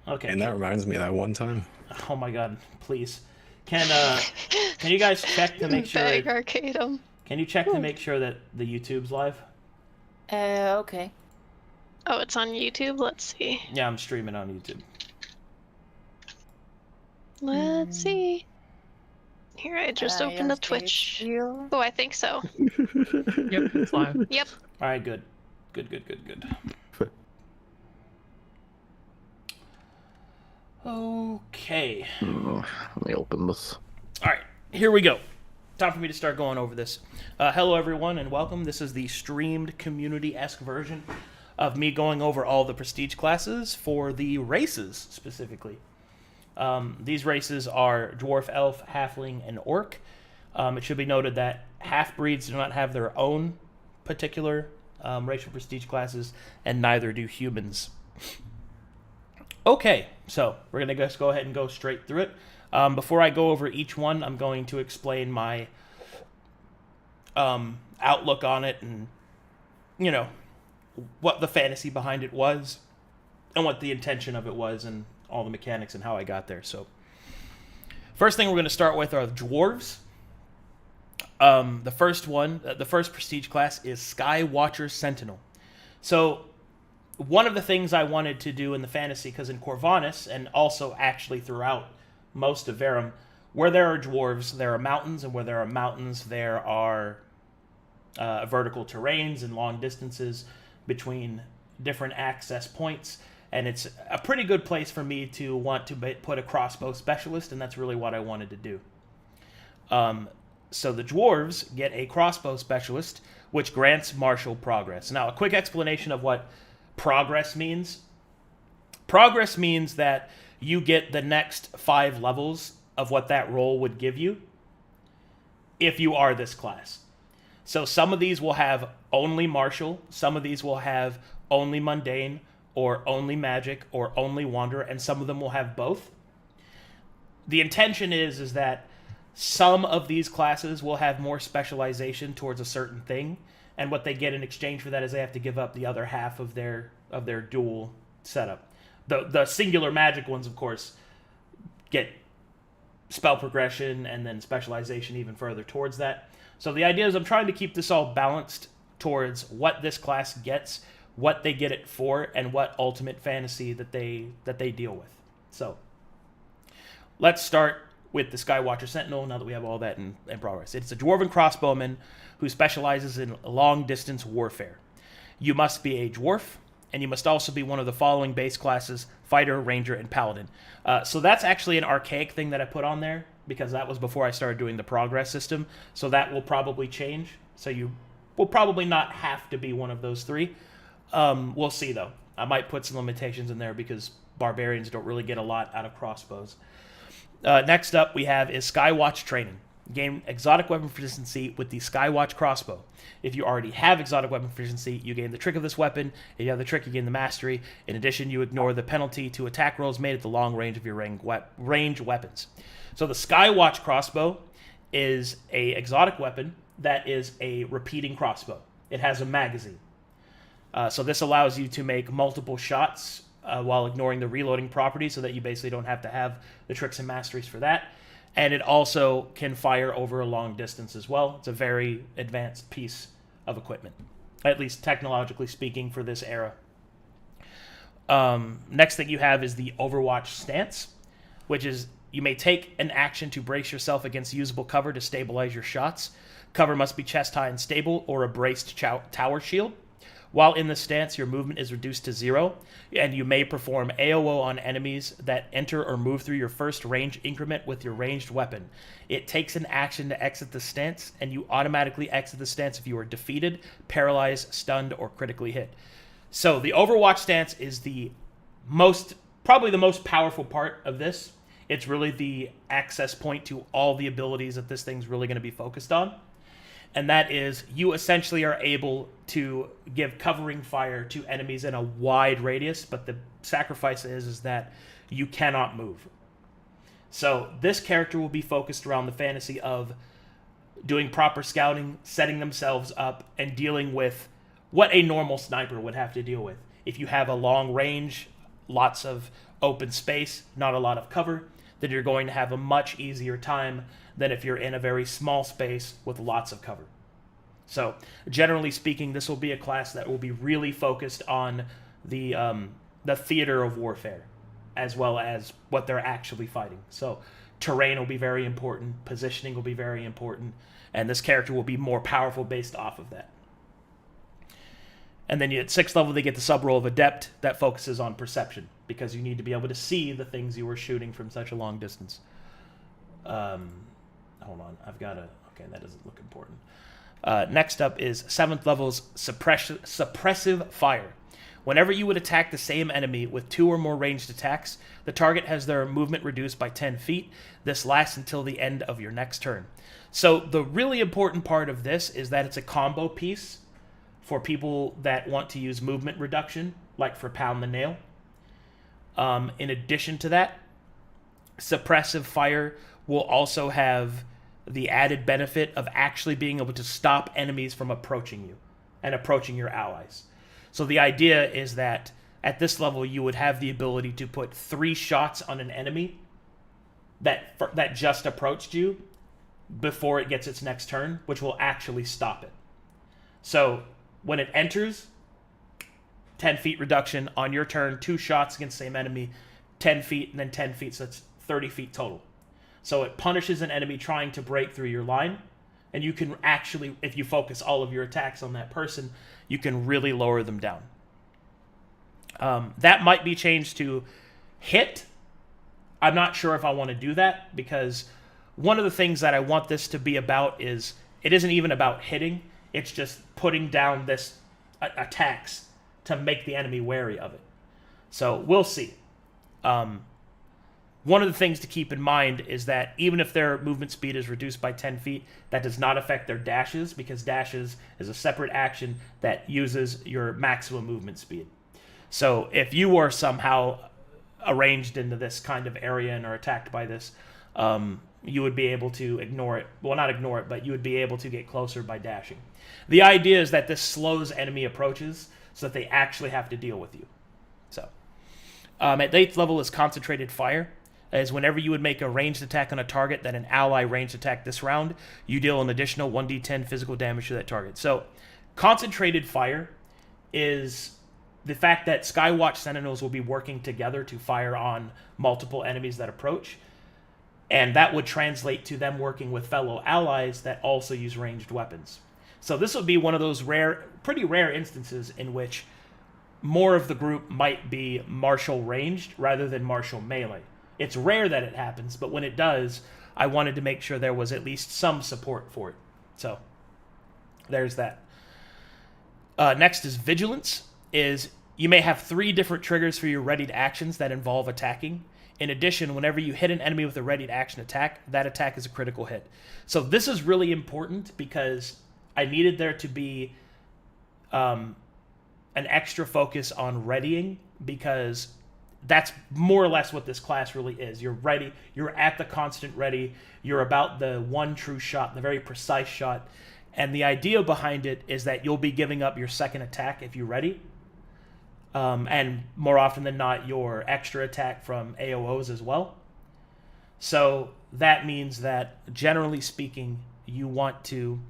Okay. And that reminds me of that one time. Oh my god, please. Can you guys check to make sure Bag Arcadum. can you check to make sure that the YouTube's live? Okay. Oh, it's on YouTube? Let's see. Yeah, I'm streaming on YouTube. Let's see. Here, I just opened up Twitch. Oh, I think so. Yep, it's live. Yep. Alright, good. Good. Okay. Let me open this. Alright, here we go. Time for me to start going over this. Hello, everyone, and welcome. This is the streamed community-esque version of me going over all the prestige classes for the races, specifically. These races are Dwarf, Elf, Halfling, and Orc. It should be noted that half-breeds do not have their own particular racial prestige classes, and neither do humans. Okay, so we're going to just go ahead and go straight through it. Before I go over each one, I'm going to explain my outlook on it and, you know, what the fantasy behind it was and what the intention of it was and all the mechanics and how I got there. So, first thing we're going to start with are the dwarves. The first prestige class is Sky Watcher Sentinel. So, one of the things I wanted to do in the fantasy, because in Corvanis, and also actually throughout most of Verum, where there are dwarves, there are mountains, and where there are mountains, there are vertical terrains and long distances between different access points. And it's a pretty good place for me to want to put a crossbow specialist, and that's really what I wanted to do. So the dwarves get a crossbow specialist, which grants martial progress. Now, a quick explanation of what progress means. Progress means that you get the next 5 levels of what that role would give you if you are this class. So some of these will have only martial, some of these will have only mundane, or only magic, or only wanderer, and some of them will have both. The intention is that some of these classes will have more specialization towards a certain thing, and what they get in exchange for that is they have to give up the other half of their dual setup. The singular magic ones, of course, get spell progression and then specialization even further towards that. So the idea is I'm trying to keep this all balanced towards what this class gets, what they get it for, and what ultimate fantasy that they deal with. So let's start with the Skywatcher Sentinel, now that we have all that in progress. It's a dwarven crossbowman who specializes in long-distance warfare. You must be a dwarf, and you must also be one of the following base classes: fighter, ranger, and paladin. So that's actually an archaic thing that I put on there, because that was before I started doing the progress system, so that will probably change. So you will probably not have to be one of those 3. We'll see, though. I might put some limitations in there, because barbarians don't really get a lot out of crossbows. Next up we have is Skywatch Training. Gain exotic weapon proficiency with the Skywatch crossbow. If you already have exotic weapon proficiency, you gain the trick of this weapon. If you have the trick, you gain the mastery. In addition, you ignore the penalty to attack rolls made at the long range of your range weapons. So the Skywatch crossbow is a exotic weapon that is a repeating crossbow. It has a magazine. So this allows you to make multiple shots while ignoring the reloading property, so that you basically don't have to have the tricks and masteries for that. And it also can fire over a long distance as well. It's a very advanced piece of equipment, at least technologically speaking, for this era. Next thing you have is the Overwatch Stance, which is you may take an action to brace yourself against usable cover to stabilize your shots. Cover must be chest high and stable, or a braced tower shield. While in the stance, your movement is reduced to 0, and you may perform AOO on enemies that enter or move through your first range increment with your ranged weapon. It takes an action to exit the stance, and you automatically exit the stance if you are defeated, paralyzed, stunned, or critically hit. So the Overwatch stance is probably the most powerful part of this. It's really the access point to all the abilities that this thing's really going to be focused on. And that is, you essentially are able to give covering fire to enemies in a wide radius, but the sacrifice is that you cannot move. So this character will be focused around the fantasy of doing proper scouting, setting themselves up, and dealing with what a normal sniper would have to deal with. If you have a long range, lots of open space, not a lot of cover, then you're going to have a much easier time than if you're in a very small space with lots of cover. So, generally speaking, this will be a class that will be really focused on the theater of warfare, as well as what they're actually fighting. So, terrain will be very important, positioning will be very important, and this character will be more powerful based off of that. And then at 6th level, they get the sub-role of Adept that focuses on perception, because you need to be able to see the things you were shooting from such a long distance. Hold on, I've got to... Okay, that doesn't look important. Next up is 7th level's Suppressive Fire. Whenever you would attack the same enemy with 2 or more ranged attacks, the target has their movement reduced by 10 feet. This lasts until the end of your next turn. So the really important part of this is that it's a combo piece for people that want to use movement reduction, like for Pound the Nail. In addition to that, Suppressive Fire will also have the added benefit of actually being able to stop enemies from approaching you and approaching your allies. So the idea is that at this level, you would have the ability to put 3 shots on an enemy that just approached you before it gets its next turn, which will actually stop it. So when it enters, 10 feet reduction on your turn, 2 shots against the same enemy, 10 feet, and then 10 feet, so that's 30 feet total. So it punishes an enemy trying to break through your line, and you can actually, if you focus all of your attacks on that person, you can really lower them down. That might be changed to hit. I'm not sure if I want to do that, because one of the things that I want this to be about is, it isn't even about hitting, it's just putting down this attacks to make the enemy wary of it. So we'll see. One of the things to keep in mind is that even if their movement speed is reduced by 10 feet, that does not affect their dashes, because dashes is a separate action that uses your maximum movement speed. So if you are somehow arranged into this kind of area and are attacked by this, you would be able to ignore it. Well, not ignore it, but you would be able to get closer by dashing. The idea is that this slows enemy approaches so that they actually have to deal with you. So at 8th level is Concentrated Fire. Is whenever you would make a ranged attack on a target that an ally ranged attack this round, you deal an additional 1d10 physical damage to that target. So, Concentrated Fire is the fact that Skywatch Sentinels will be working together to fire on multiple enemies that approach, and that would translate to them working with fellow allies that also use ranged weapons. So this would be one of those pretty rare instances in which more of the group might be martial ranged rather than martial melee. It's rare that it happens, but when it does, I wanted to make sure there was at least some support for it. So, there's that. Next is Vigilance. You may have 3 different triggers for your readied actions that involve attacking. In addition, whenever you hit an enemy with a readied action attack, that attack is a critical hit. So this is really important because I needed there to be an extra focus on readying, because that's more or less what this class really is. You're ready. You're at the constant ready. You're about the one true shot, the very precise shot. And the idea behind it is that you'll be giving up your second attack if you're ready. And more often than not, your extra attack from AOOs as well. So that means that, generally speaking, you want to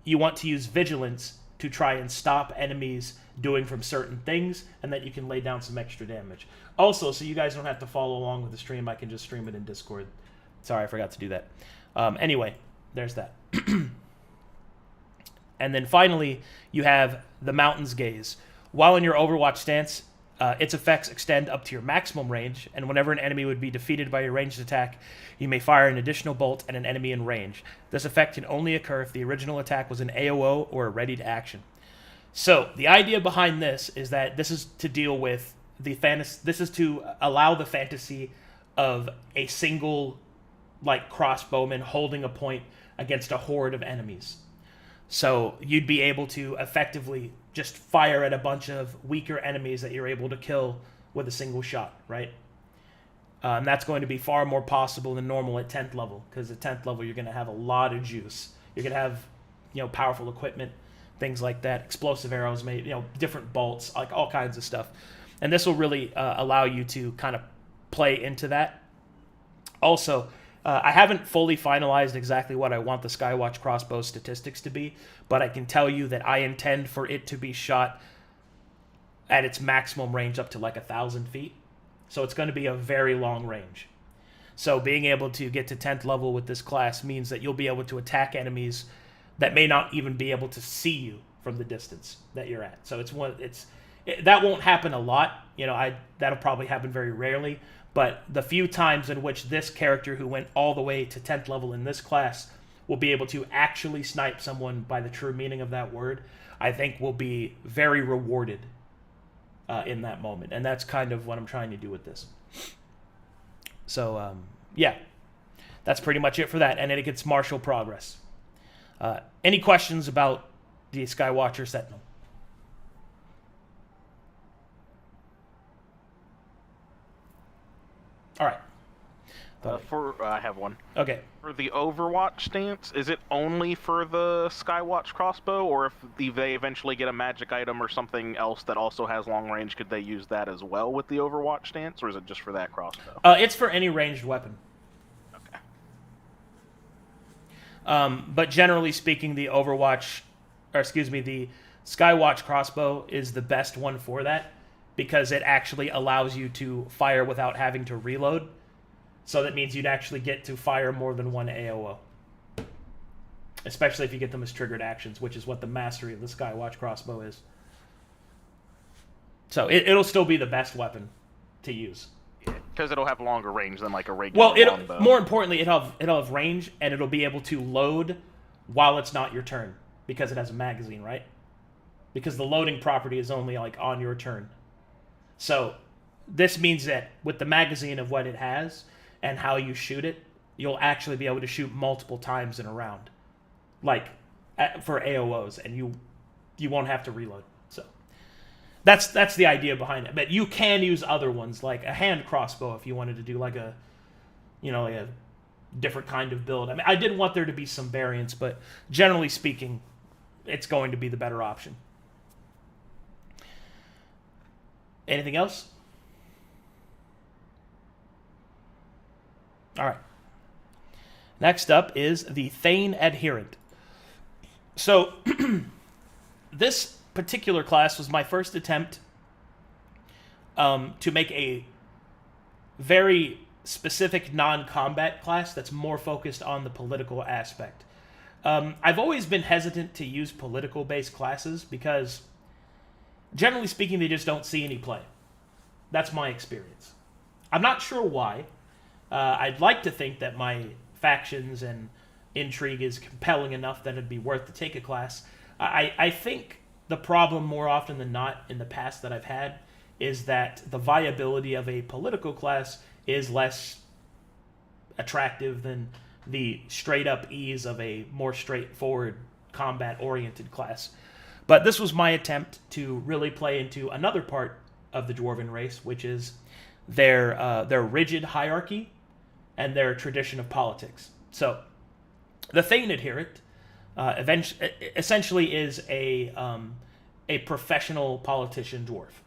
use Vigilance to try and stop enemies doing from certain things, and that you can lay down some extra damage. Also, so you guys don't have to follow along with the stream, I can just stream it in Discord. Sorry, I forgot to do that. Anyway, there's that. And then finally, you have the Mountain's Gaze. While in your Overwatch stance, its effects extend up to your maximum range, and whenever an enemy would be defeated by your ranged attack, you may fire an additional bolt at an enemy in range. This effect can only occur if the original attack was an AOO or a readied action. So, the idea behind this is that this is to deal with the fantasy. This is to allow the fantasy of a single, crossbowman holding a point against a horde of enemies. So, you'd be able to effectively just fire at a bunch of weaker enemies that you're able to kill with a single shot, right? And that's going to be far more possible than normal at 10th level, because at 10th level you're going to have a lot of juice. You're going to have, powerful equipment, things like that, explosive arrows, made, different bolts, like all kinds of stuff. And this will really allow you to kind of play into that. Also, I haven't fully finalized exactly what I want the Skywatch crossbow statistics to be, but I can tell you that I intend for it to be shot at its maximum range up to like 1,000 feet. So it's going to be a very long range. So being able to get to 10th level with this class means that you'll be able to attack enemies that may not even be able to see you from the distance that you're at. So that won't happen a lot. That'll probably happen very rarely. But the few times in which this character who went all the way to 10th level in this class will be able to actually snipe someone by the true meaning of that word, I think will be very rewarded in that moment. And that's kind of what I'm trying to do with this. So, yeah, that's pretty much it for that. And then it gets martial progress. Any questions about the Skywatcher Sentinel? All right. I have one. Okay. For the Overwatch stance, is it only for the Skywatch crossbow, or if they eventually get a magic item or something else that also has long range, could they use that as well with the Overwatch stance, or is it just for that crossbow? It's for any ranged weapon. Okay. But generally speaking, the Skywatch crossbow is the best one for that, because it actually allows you to fire without having to reload. So that means you'd actually get to fire more than one AOO. Especially if you get them as triggered actions, which is what the mastery of the Skywatch crossbow is. So it'll still be the best weapon to use. Because it'll have longer range than like a regular longbow. More importantly, it'll have range, and it'll be able to load while it's not your turn. Because it has a magazine, right? Because the loading property is only like on your turn. So this means that with the magazine of what it has and how you shoot it, you'll actually be able to shoot multiple times in a round, like for AOOs, and you won't have to reload. So that's the idea behind it. But you can use other ones, like a hand crossbow, if you wanted to do like a different kind of build. I mean, I did want there to be some variance, but generally speaking, it's going to be the better option. Anything else? All right. Next up is the Thane Adherent. So, this particular class was my first attempt to make a very specific non-combat class that's more focused on the political aspect. I've always been hesitant to use political-based classes because, generally speaking, they just don't see any play. That's my experience. I'm not sure why. I'd like to think that my factions and intrigue is compelling enough that it'd be worth to take a class. I think the problem more often than not in the past that I've had is that the viability of a political class is less attractive than the straight-up ease of a more straightforward combat-oriented class. But this was my attempt to really play into another part of the Dwarven race, which is their rigid hierarchy and their tradition of politics. So, the Thane Adherent essentially is a professional politician dwarf.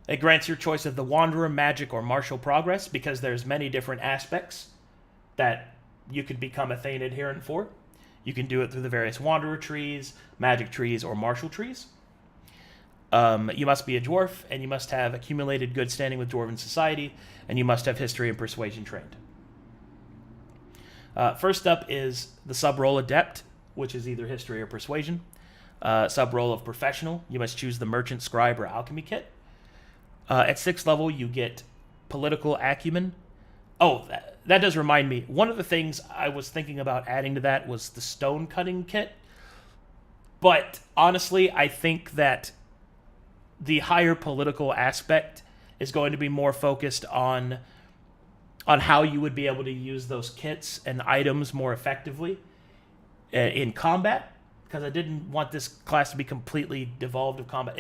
It grants your choice of the Wanderer, Magic, or Martial Progress, because there's many different aspects that you could become a Thane Adherent for. You can do it through the various Wanderer trees, Magic trees, or Martial trees. You must be a dwarf, and you must have accumulated good standing with Dwarven society, and you must have history and persuasion trained. First up is the sub-role Adept, which is either history or persuasion. Sub-role of Professional, you must choose the Merchant, Scribe, or Alchemy kit. At 6th level, you get Political Acumen. Oh, that does remind me. One of the things I was thinking about adding to that was the Stone Cutting kit. But honestly, I think that the higher political aspect is going to be more focused on how you would be able to use those kits and items more effectively in combat, because I didn't want this class to be completely devolved of combat.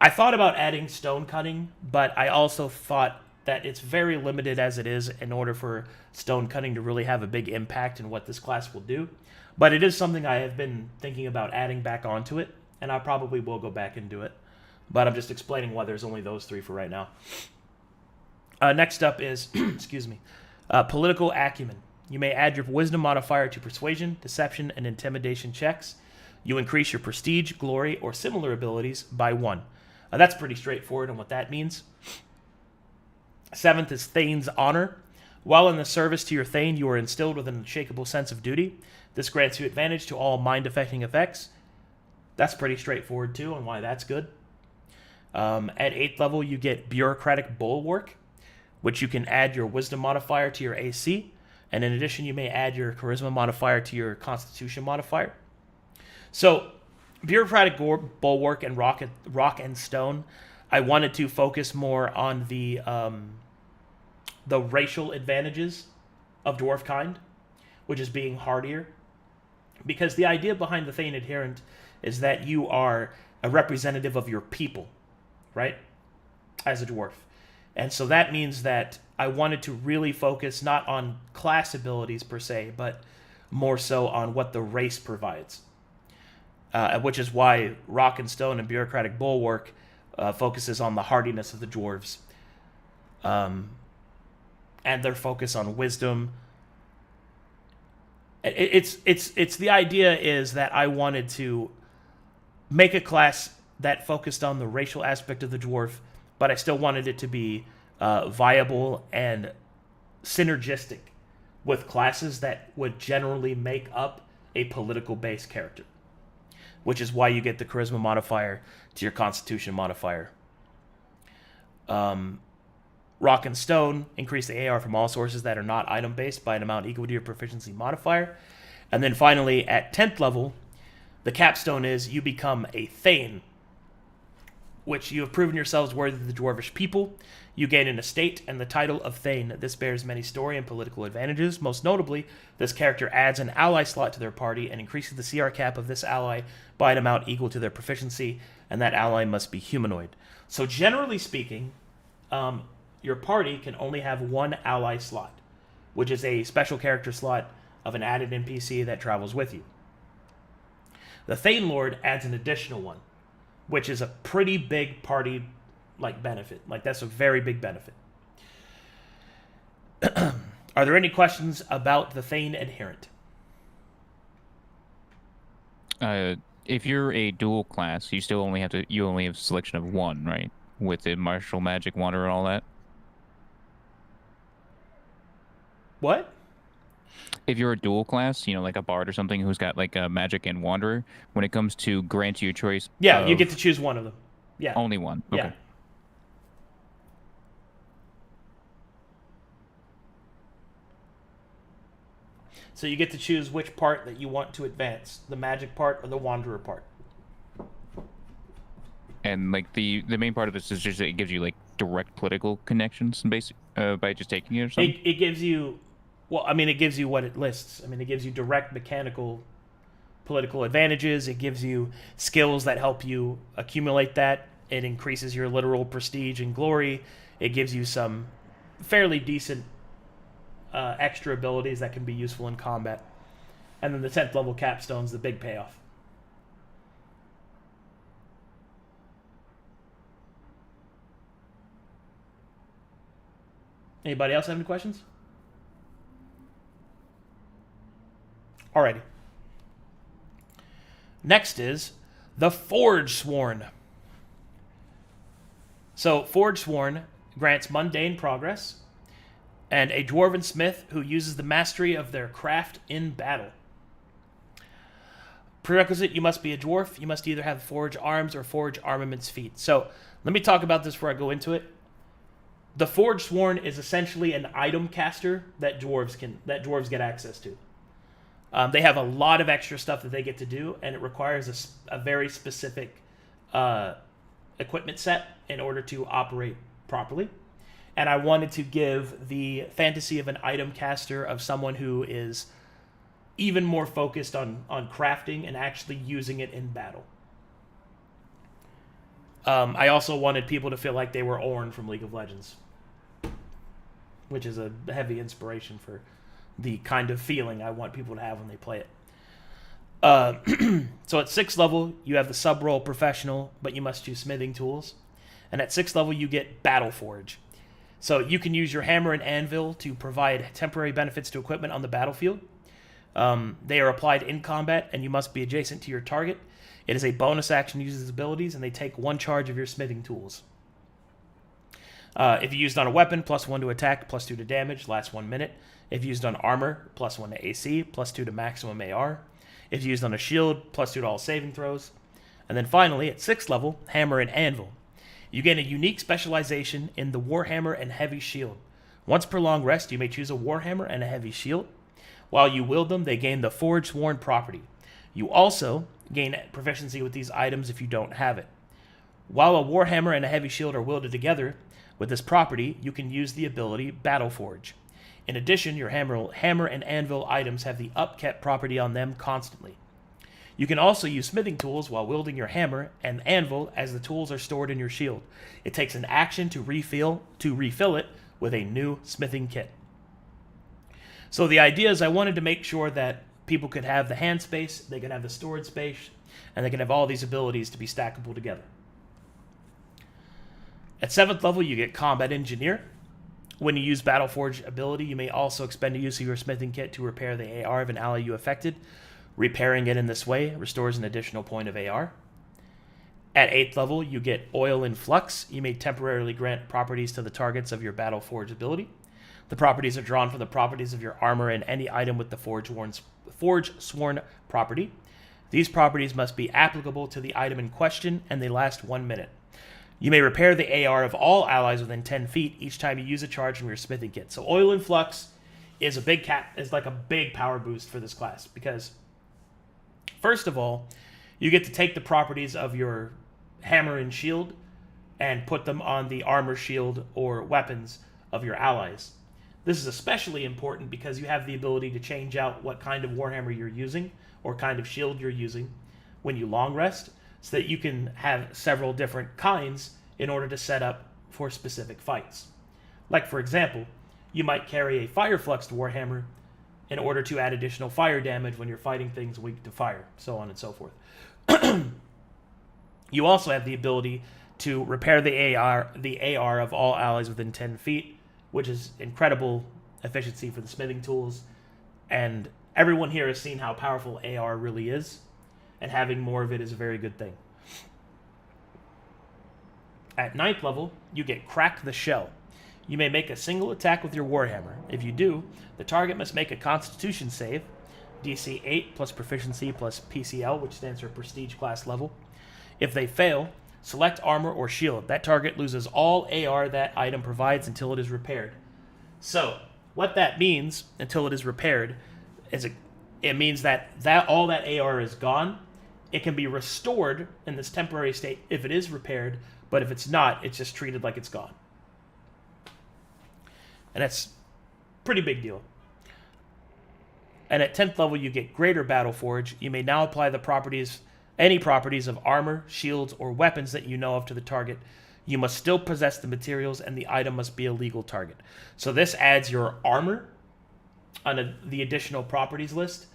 I thought about adding Stone Cutting, but I also thought that it's very limited as it is in order for stone cutting to really have a big impact in what this class will do. But it is something I have been thinking about adding back onto it, and I probably will go back and do it. But I'm just explaining why there's only those 3 for right now. Next up is, excuse me, political acumen. You may add your wisdom modifier to persuasion, deception, and intimidation checks. You increase your prestige, glory, or similar abilities by 1. That's pretty straightforward on what that means. 7th is Thane's honor. While in the service to your Thane, you are instilled with an unshakable sense of duty. This grants you advantage to all mind-affecting effects. That's pretty straightforward, too, on why that's good. At 8th level, you get bureaucratic bulwark, which you can add your wisdom modifier to your AC. And in addition, you may add your charisma modifier to your constitution modifier. So, bureaucratic bulwark and rock and stone, I wanted to focus more on the racial advantages of dwarf kind, which is being hardier. Because the idea behind the Thane Adherent is that you are a representative of your people, right? As a dwarf. And so that means that I wanted to really focus not on class abilities per se, but more so on what the race provides. Which is why Rock and Stone and Bureaucratic Bulwark focuses on the hardiness of the dwarves. And their focus on wisdom. It's the idea is that I wanted to make a class that focused on the racial aspect of the dwarf, but I still wanted it to be viable and synergistic with classes that would generally make up a political-based character, which is why you get the charisma modifier to your constitution modifier. Rock and Stone increase the AR from all sources that are not item-based by an amount equal to your proficiency modifier. And then finally, at 10th level, the capstone is you become a Thane, which you have proven yourselves worthy of the dwarvish people. You gain an estate and the title of Thane. This bears many story and political advantages. Most notably, this character adds an ally slot to their party and increases the CR cap of this ally by an amount equal to their proficiency, and that ally must be humanoid. So generally speaking, your party can only have 1 ally slot, which is a special character slot of an added NPC that travels with you. The Thane Lord adds an additional one, which is a pretty big party benefit. That's a very big benefit. Are there any questions about the Thane Adherent? If you're a dual class, you still only have a selection of 1, right? With the martial magic wanderer and all that. What? If you're a dual class, like a bard or something who's got like a magic and wanderer, when it comes to grant you a choice, you get to choose one of them. Yeah, only one. Okay. Yeah. So you get to choose which part that you want to advance, the magic part or the wanderer part. And the main part of this is just that it gives you direct political connections, by just taking it or something. It gives you, it gives you what it lists. It gives you direct mechanical political advantages. It gives you skills that help you accumulate that. It increases your literal prestige and glory. It gives you some fairly decent extra abilities that can be useful in combat. And then the 10th level capstone's the big payoff. Anybody else have any questions? Alrighty. Next is the Forge Sworn. So, Forge Sworn grants mundane progress and a dwarven smith who uses the mastery of their craft in battle. Prerequisite, you must be a dwarf. You must either have forge arms or forge armaments feat. So, let me talk about this before I go into it. The Forge Sworn is essentially an item caster that dwarves get access to. They have a lot of extra stuff that they get to do, and it requires a very specific equipment set in order to operate properly. And I wanted to give the fantasy of an item caster of someone who is even more focused on crafting and actually using it in battle. I also wanted people to feel like they were Ornn from League of Legends. which is a heavy inspiration for the kind of feeling I want people to have when they play it. So at 6th level, you have the sub-role Professional, but you must use smithing tools. And at 6th level, you get Battle Forge. So you can use your hammer and anvil to provide temporary benefits to equipment on the battlefield. They are applied in combat, and you must be adjacent to your target. It is a bonus action to use these abilities, and they take 1 charge of your smithing tools. If used on a weapon, +1 to attack, +2 to damage, lasts 1 minute. If used on armor, +1 to AC, +2 to maximum AR. If used on a shield, +2 to all saving throws. And then finally, at 6th level, Hammer and Anvil. You gain a unique specialization in the Warhammer and Heavy Shield. Once per long rest, you may choose a Warhammer and a Heavy Shield. While you wield them, they gain the Forge Sworn property. You also gain proficiency with these items if you don't have it. While a Warhammer and a Heavy Shield are wielded together, with this property, you can use the ability Battle Forge. In addition, your hammer and anvil items have the upkept property on them constantly. You can also use smithing tools while wielding your hammer and anvil, as the tools are stored in your shield. It takes an action to refill it with a new smithing kit. So the idea is I wanted to make sure that people could have the hand space, they could have the storage space, and they can have all these abilities to be stackable together. At 7th level, you get Combat Engineer. When you use Battle Forge ability, you may also expend the use of your smithing kit to repair the AR of an ally you affected. Repairing it in this way restores an additional point of AR. At 8th level, you get Oil in Flux. You may temporarily grant properties to the targets of your Battle Forge ability. The properties are drawn from the properties of your armor and any item with the Forge Sworn property. These properties must be applicable to the item in question, and they last 1 minute. You may repair the AR of all allies within 10 feet each time you use a charge from your smithing kit. So Oil in Flux is like a big power boost for this class, because first of all, you get to take the properties of your hammer and shield and put them on the armor, shield, or weapons of your allies. This is especially important because you have the ability to change out what kind of warhammer you're using or kind of shield you're using when you long rest, so that you can have several different kinds in order to set up for specific fights. Like, for example, you might carry a fire-fluxed warhammer in order to add additional fire damage when you're fighting things weak to fire, so on and so forth. You also have the ability to repair the AR of all allies within 10 feet, which is incredible efficiency for the smithing tools, and everyone here has seen how powerful AR really is, and having more of it is a very good thing. At 9th level, you get Crack the Shell. You may make a single attack with your Warhammer. If you do, the target must make a Constitution save, DC 8 plus Proficiency plus PCL, which stands for Prestige Class Level. If they fail, select Armor or Shield. That target loses all AR that item provides until it is repaired. So, what that means, until it is repaired, is it means that all that AR is gone. It can be restored in this temporary state if it is repaired, but if it's not, it's just treated like it's gone. And that's a pretty big deal. And at 10th level, you get Greater Battle Forge. You may now apply any properties of armor, shields, or weapons that you know of to the target. You must still possess the materials, and the item must be a legal target. So this adds your armor on the additional properties list,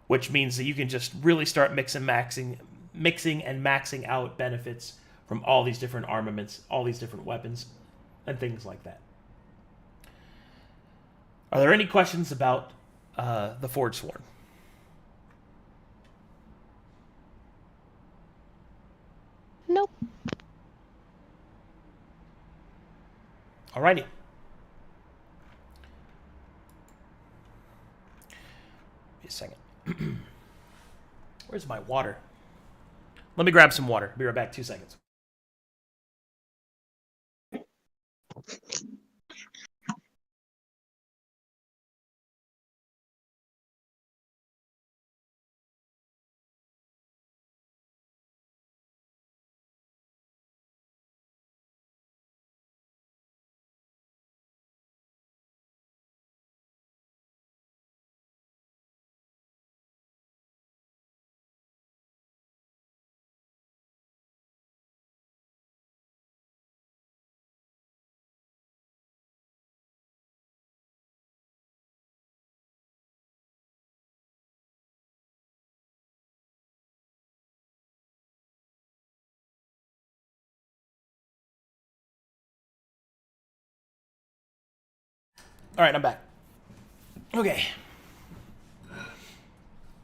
which means that you can just really start mixing and maxing out benefits from all these different armaments, all these different weapons, and things like that. Are there any questions about the Forge Sworn? Nope. Alrighty. Give me a second. Where's my water? Let me grab some water. Be right back. 2 seconds. All right, I'm back. Okay.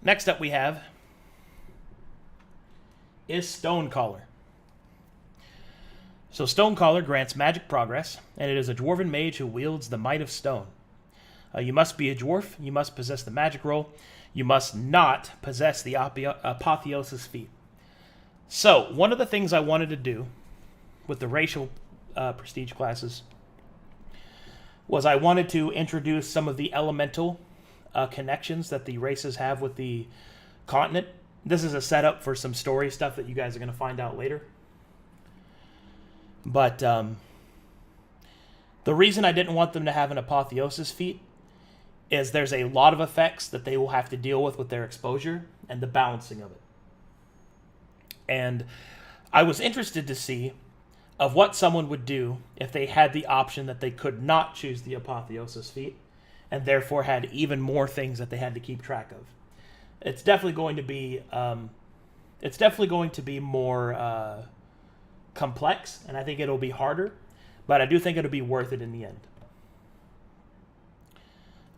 Next up we have is Stonecaller. So Stonecaller grants magic progress, and it is a dwarven mage who wields the might of stone. You must be a dwarf, you must possess the magic roll, you must not possess the apotheosis feat. So, one of the things I wanted to do with the racial prestige classes was I wanted to introduce some of the elemental connections that the races have with the continent. This is a setup for some story stuff that you guys are going to find out later. But the reason I didn't want them to have an apotheosis feat is there's a lot of effects that they will have to deal with their exposure and the balancing of it. And I was interested to see of what someone would do if they had the option that they could not choose the apotheosis feat and therefore had even more things that they had to keep track of. It's definitely going to be more complex, and I think it'll be harder, but I do think it'll be worth it in the end.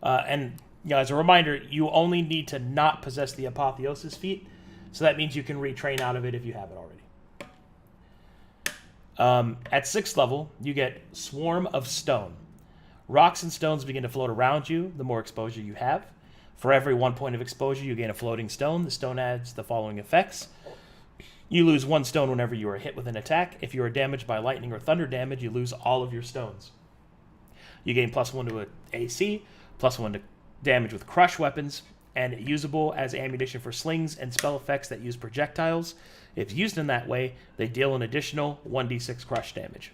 And as a reminder, you only need to not possess the apotheosis feat, so that means you can retrain out of it if you have it already. At 6th level, you get Swarm of Stone. Rocks and stones begin to float around you the more exposure you have. For every 1 point of exposure, you gain a floating stone. The stone adds the following effects. You lose 1 stone whenever you are hit with an attack. If you are damaged by lightning or thunder damage, you lose all of your stones. You gain +1 to AC, +1 to damage with crush weapons, and usable as ammunition for slings and spell effects that use projectiles. If used in that way, they deal an additional 1d6 crush damage.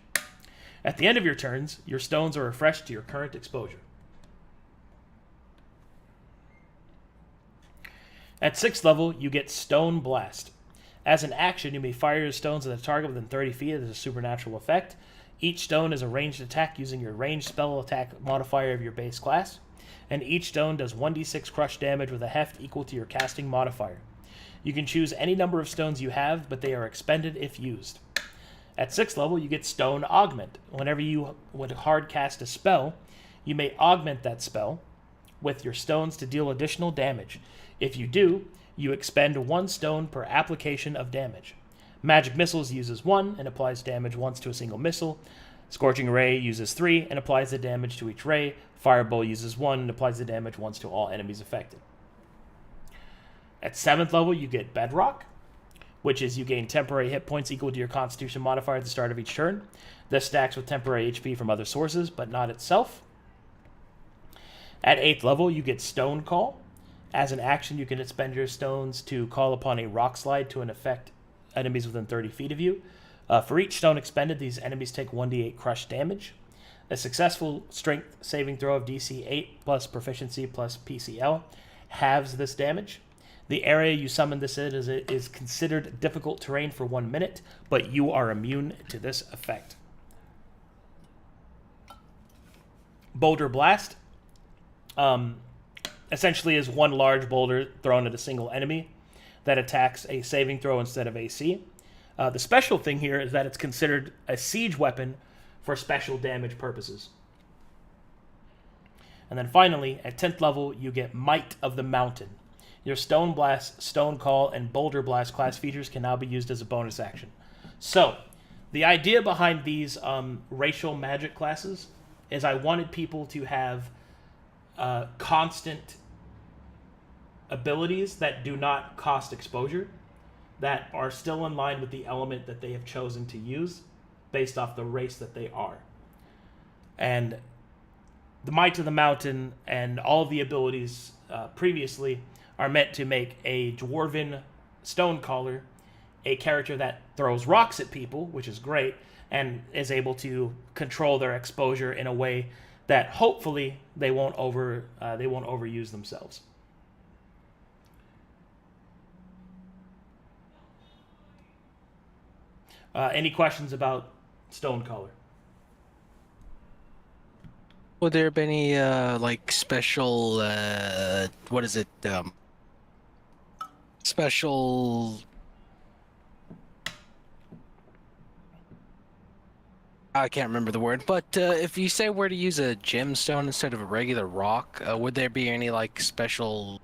At the end of your turns, your stones are refreshed to your current exposure. At 6th level, you get Stone Blast. As an action, you may fire your stones at a target within 30 feet as a supernatural effect. Each stone is a ranged attack using your ranged spell attack modifier of your base class, and each stone does 1d6 crush damage with a heft equal to your casting modifier. You can choose any number of stones you have, but they are expended if used. At 6th level, you get Stone Augment. Whenever you would hard cast a spell, you may augment that spell with your stones to deal additional damage. If you do, you expend 1 stone per application of damage. Magic Missiles uses 1 and applies damage once to a single missile. Scorching Ray uses 3 and applies the damage to each ray. Firebolt uses 1 and applies the damage once to all enemies affected. At 7th level, you get Bedrock, which is you gain temporary hit points equal to your Constitution modifier at the start of each turn. This stacks with temporary HP from other sources, but not itself. At 8th level, you get Stone Call. As an action, you can expend your stones to call upon a rock slide to affect enemies within 30 feet of you. For each stone expended, these enemies take 1d8 crush damage. A successful strength saving throw of DC 8 plus proficiency plus PCL halves this damage. The area you summon this in is considered difficult terrain for 1 minute, but you are immune to this effect. Boulder Blast essentially is 1 large boulder thrown at a single enemy that attacks a saving throw instead of AC. The special thing here is that it's considered a siege weapon for special damage purposes. And then finally, at 10th level, you get Might of the Mountain. Your Stone Blast, Stone Call, and Boulder Blast class features can now be used as a bonus action. So, the idea behind these racial magic classes is I wanted people to have constant abilities that do not cost exposure, that are still in line with the element that they have chosen to use based off the race that they are. And the Might of the Mountain and all of the abilities previously are meant to make a dwarven Stonecaller a character that throws rocks at people, which is great, and is able to control their exposure in a way that hopefully they won't overuse themselves. Any questions about Stonecaller? Would there be any like special what is it? Special I can't remember the word, but if you say where to use a gemstone instead of a regular rock, would there be any like special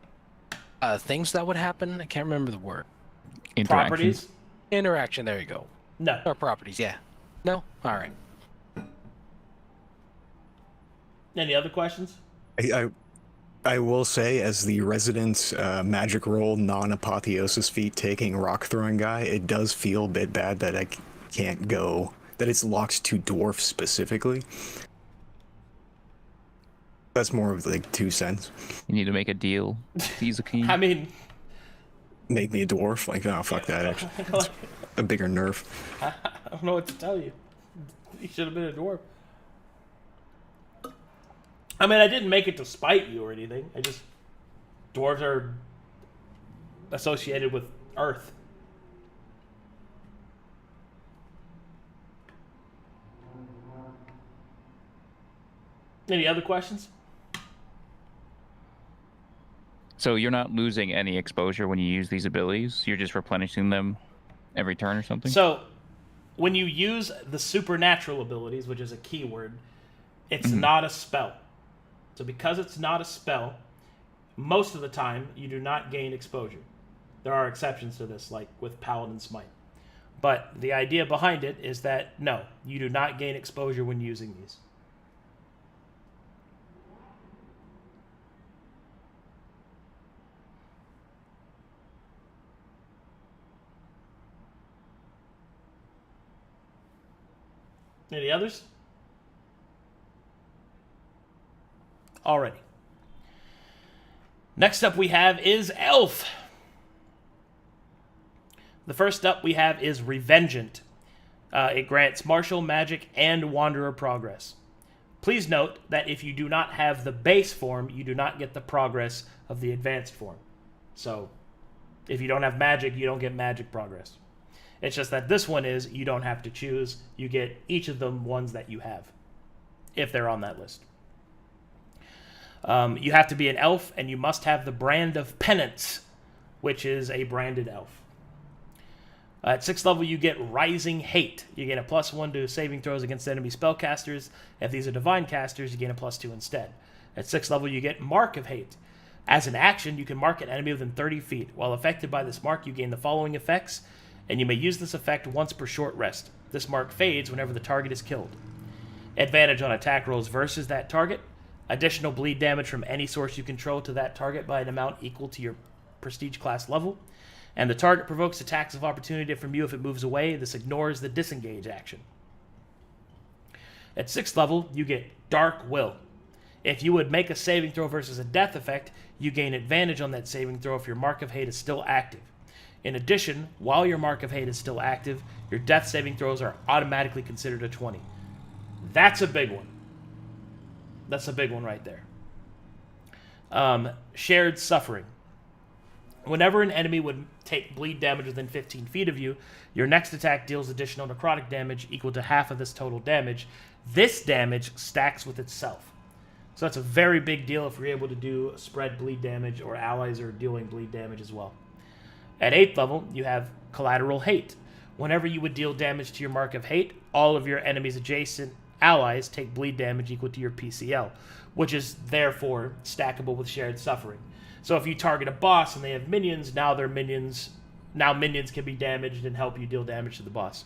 things that would happen? I can't remember the word. Interaction. Properties? Interaction. There you go. No. Or properties. Yeah. No. All right. Any other questions? I will say, as the resident magic roll non-apotheosis feat taking rock throwing guy, it does feel a bit bad that I can't go, that it's locked to dwarf specifically. That's more of like 2 cents. You need to make a deal. He's a king. I mean, Make me a dwarf? Like, oh, fuck that, actually. A bigger nerf. I don't know what to tell you. You should have been a dwarf. I mean, I didn't make it to spite you or anything. Dwarves are associated with Earth. Any other questions? So you're not losing any exposure when you use these abilities? You're just replenishing them every turn or something? So, when you use the supernatural abilities, which is a keyword, it's not a spell. So because it's not a spell, most of the time you do not gain exposure. There are exceptions to this, like with Paladin Smite. But the idea behind it is that, no, you do not gain exposure when using these. Any others? Alrighty. Next up we have is Elf. The first up we have is Revengeant. It grants martial, magic, and wanderer progress. Please note that if you do not have the base form, you do not get the progress of the advanced form. So, if you don't have magic, you don't get magic progress. It's just that this one is, you don't have to choose. You get each of the ones that you have, if they're on that list. You have to be an elf, and you must have the brand of Penance, which is a branded elf. At 6th level, you get Rising Hate. You gain a +1 to saving throws against enemy spellcasters. If these are divine casters, you gain a +2 instead. At 6th level, you get Mark of Hate. As an action, you can mark an enemy within 30 feet. While affected by this mark, you gain the following effects, and you may use this effect once per short rest. This mark fades whenever the target is killed. Advantage on attack rolls versus that target. Additional bleed damage from any source you control to that target by an amount equal to your prestige class level. And the target provokes attacks of opportunity from you if it moves away. This ignores the disengage action. At 6th level, you get Dark Will. If you would make a saving throw versus a death effect, you gain advantage on that saving throw if your Mark of Hate is still active. In addition, while your Mark of Hate is still active, your death saving throws are automatically considered a 20. That's a big one. That's a big one right there. Shared Suffering. Whenever an enemy would take bleed damage within 15 feet of you, your next attack deals additional necrotic damage equal to half of this total damage. This damage stacks with itself. So that's a very big deal if you're able to do spread bleed damage or allies are dealing bleed damage as well. At 8th level, you have Collateral Hate. Whenever you would deal damage to your Mark of Hate, all of your enemies' adjacent allies take bleed damage equal to your PCL, which is therefore stackable with Shared Suffering. So if you target a boss and they have minions, now minions can be damaged and help you deal damage to the boss.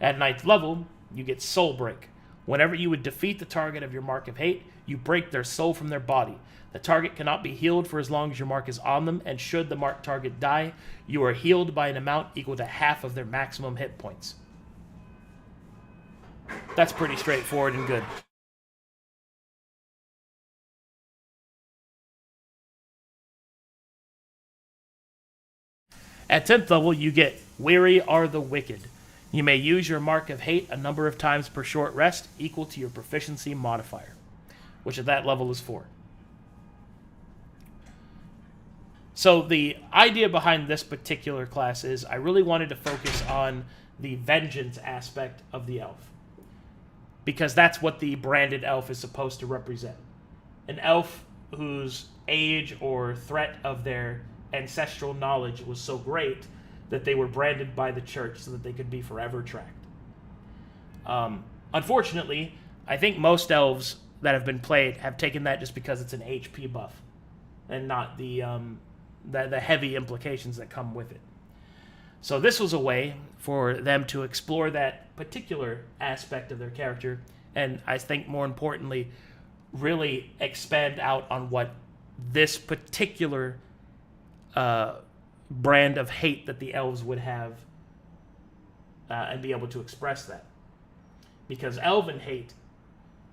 At 9th level, you get Soul Break. Whenever you would defeat the target of your Mark of Hate, you break their soul from their body. The target cannot be healed for as long as your mark is on them, and should the marked target die, you are healed by an amount equal to half of their maximum hit points. That's pretty straightforward and good. At 10th level, you get Weary Are the Wicked. You may use your Mark of Hate a number of times per short rest equal to your proficiency modifier, which at that level is 4. So the idea behind this particular class is I really wanted to focus on the vengeance aspect of the elf, because that's what the branded elf is supposed to represent. An elf whose age or threat of their ancestral knowledge was so great that they were branded by the church so that they could be forever tracked. Unfortunately, I think most elves that have been played have taken that just because it's an HP buff, and not the heavy implications that come with it. So this was a way for them to explore that particular aspect of their character, and I think more importantly, really expand out on what this particular brand of hate that the elves would have, and be able to express that. Because elven hate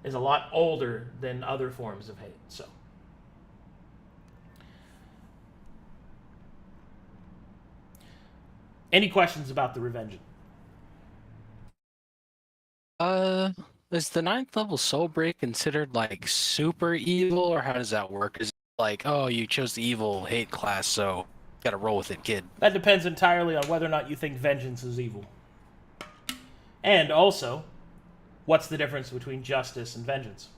is a lot older than other forms of hate. So, any questions about the Revengeant? Is the 9th level soul break considered like super evil, or how does that work? Is it like, oh, you chose the evil hate class, so gotta roll with it, kid? That depends entirely on whether or not you think vengeance is evil. And also, what's the difference between justice and vengeance?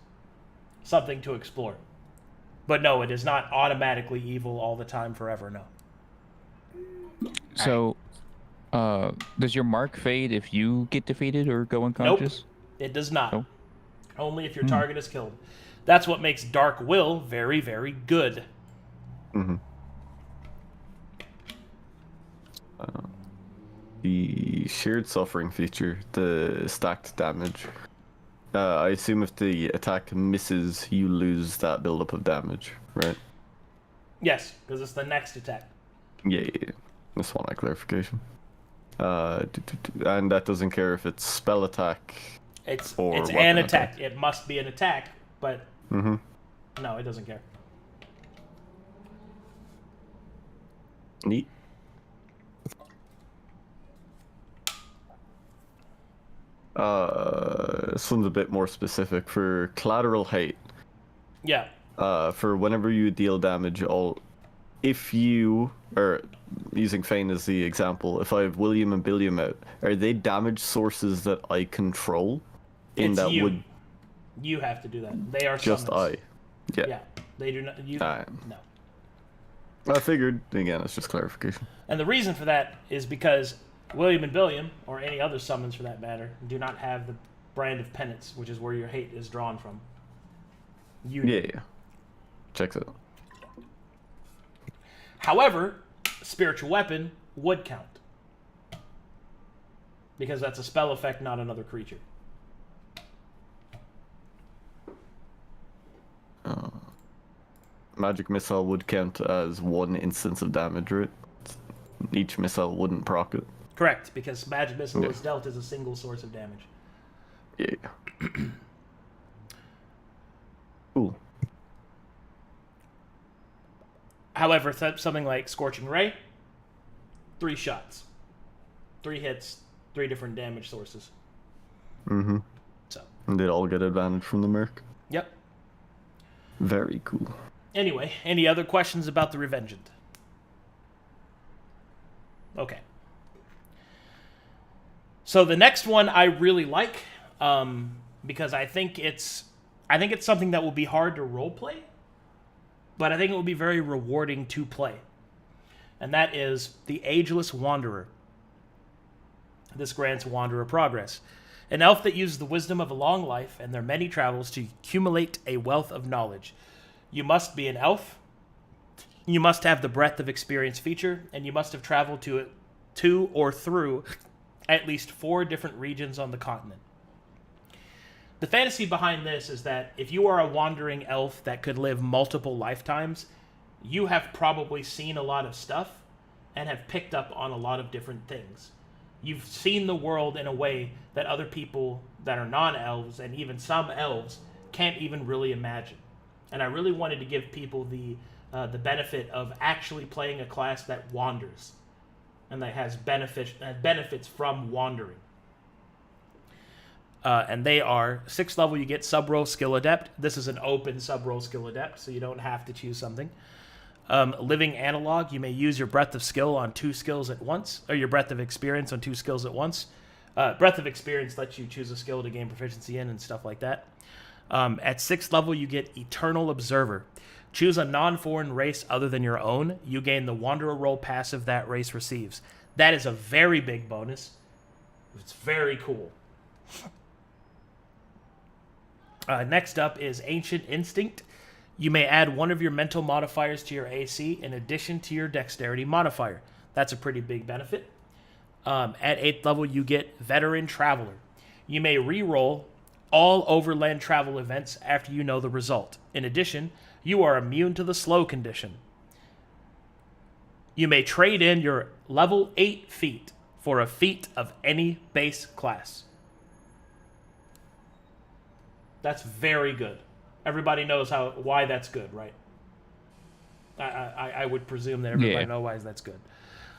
Something to explore. But no, it is not automatically evil all the time forever, no. So, does your mark fade if you get defeated or go unconscious? Nope, it does not. Nope. Only if your target is killed. That's what makes Dark Will very, very good. Mm-hmm. The shared suffering feature, the stacked damage. I assume if the attack misses, you lose that buildup of damage, right? Yes, because it's the next attack. Yeah. Just want that clarification. And that doesn't care if it's spell attack. It's or an attack. It must be an attack, but no, it doesn't care. Neat. This one's a bit more specific for collateral hate. Yeah. For whenever you deal damage, if you are using Fane as the example, if I have William and Billiam out, are they damage sources that I control? You have to do that. They are just summons. Yeah. Yeah. They do not. No. I figured. Again, it's just clarification. And the reason for that is because William and Billiam, or any other summons for that matter, do not have the brand of penance, which is where your hate is drawn from. Yeah. Checks out. However, spiritual weapon would count. Because that's a spell effect, not another creature. Magic missile would count as one instance of damage, right? Each missile wouldn't proc it. Correct, because magic missile is dealt as a single source of damage. Yeah. Cool. However, something like Scorching Ray, 3 shots. 3 hits, 3 different damage sources. Mm-hmm. So. And they'd all get advantage from the merc. Yep. Very cool. Anyway, any other questions about the Revengeant? Okay. So the next one I really like, because I think it's something that will be hard to roleplay, but I think it will be very rewarding to play. And that is the Ageless Wanderer. This grants Wanderer progress. An elf that uses the wisdom of a long life and their many travels to accumulate a wealth of knowledge. You must be an elf. You must have the breadth of experience feature, and you must have traveled to or through at least 4 different regions on the continent. The fantasy behind this is that if you are a wandering elf that could live multiple lifetimes, you have probably seen a lot of stuff and have picked up on a lot of different things. You've seen the world in a way that other people that are non-elves, and even some elves, can't even really imagine. And I really wanted to give people the benefit of actually playing a class that wanders and that has benefits from wandering. And they are 6th level, you get sub-role skill adept. This is an open sub-role skill adept, so you don't have to choose something. Living analog, you may use your breadth of skill on 2 skills at once, or your breadth of experience on 2 skills at once. Breadth of experience lets you choose a skill to gain proficiency in and stuff like that. At 6th level, you get Eternal Observer. Choose a non-foreign race other than your own. You gain the Wanderer role passive that race receives. That is a very big bonus. It's very cool. Next up is Ancient Instinct. You may add one of your mental modifiers to your AC in addition to your dexterity modifier. That's a pretty big benefit. At 8th level, you get Veteran Traveler. You may re-roll all overland travel events after you know the result. In addition, you are immune to the slow condition. You may trade in your level 8 feat for a feat of any base class. That's very good. Everybody knows why that's good, right? I would presume that everybody knows why that's good.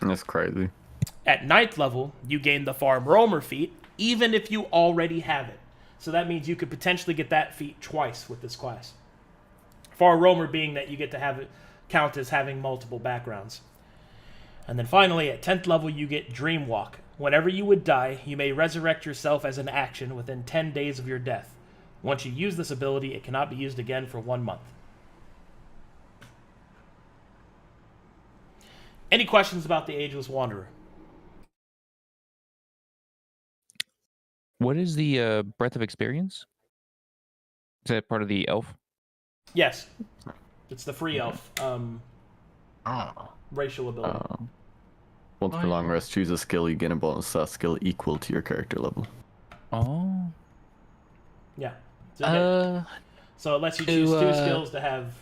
That's crazy. At 9th level, you gain the Farm Roamer feat, even if you already have it. So that means you could potentially get that feat twice with this class. Farm Roamer being that you get to have it count as having multiple backgrounds. And then finally, at 10th level, you get Dream Walk. Whenever you would die, you may resurrect yourself as an action within 10 days of your death. Once you use this ability, it cannot be used again for 1 month. Any questions about the Ageless Wanderer? What is the Breath of Experience? Is that part of the elf? Yes. It's the free elf racial ability. Once per long rest, choose a skill, you gain a bonus to that skill equal to your character level. Oh. Yeah. So it lets you choose 2 skills to have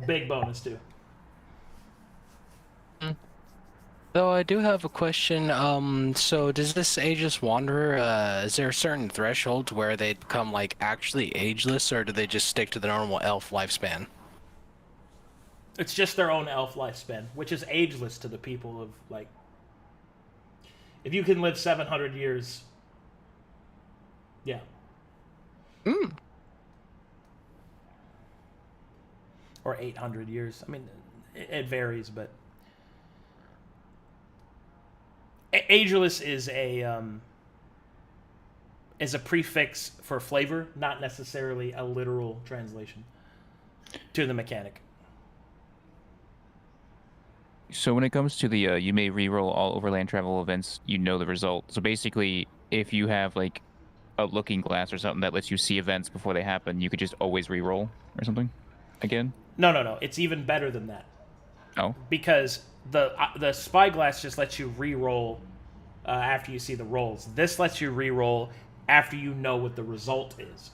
big bonus to. Though I do have a question. So does this Ageless Wanderer, is there a certain threshold where they become like actually ageless, or do they just stick to the normal elf lifespan? It's just their own elf lifespan, which is ageless to the people of, like... If you can live 700 years... Yeah. Or 800 years. I mean, it varies, but... Ageless is a prefix for flavor, not necessarily a literal translation to the mechanic. So when it comes to the you may reroll all overland travel events, you know the result. So basically, if you have like a looking glass or something that lets you see events before they happen, you could just always reroll or something again? No. It's even better than that. Oh. Because the spyglass just lets you re-roll after you see the rolls. This lets you re-roll after you know what the result is.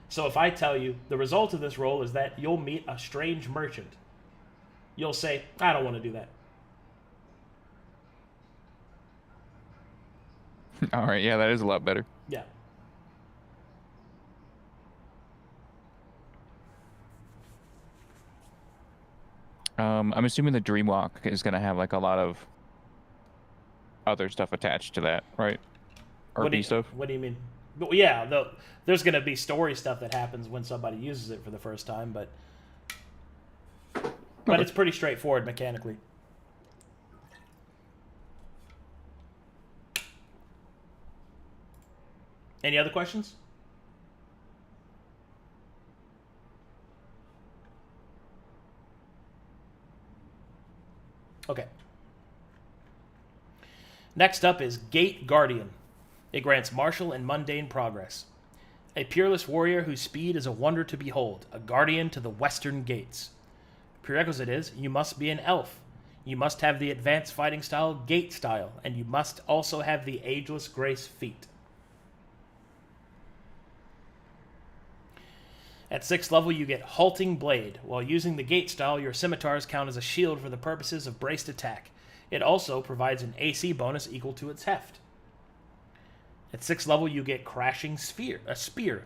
So if I tell you the result of this roll is that you'll meet a strange merchant, you'll say, I don't want to do that. All right, yeah, that is a lot better. Yeah. I'm assuming the Dreamwalk is going to have like a lot of other stuff attached to that, right? RP stuff? What do you mean? Well, yeah, there's going to be story stuff that happens when somebody uses it for the first time, but it's pretty straightforward mechanically. Any other questions? Okay. Next up is Gate Guardian. It grants martial and mundane progress. A peerless warrior whose speed is a wonder to behold, a guardian to the western gates. Prerequisite is, you must be an elf. You must have the advanced fighting style, Gate style, and you must also have the Ageless Grace feat. At 6th level, you get Halting Blade. While using the Gate style, your scimitars count as a shield for the purposes of braced attack. It also provides an AC bonus equal to its heft. At 6th level, you get Crashing Spear.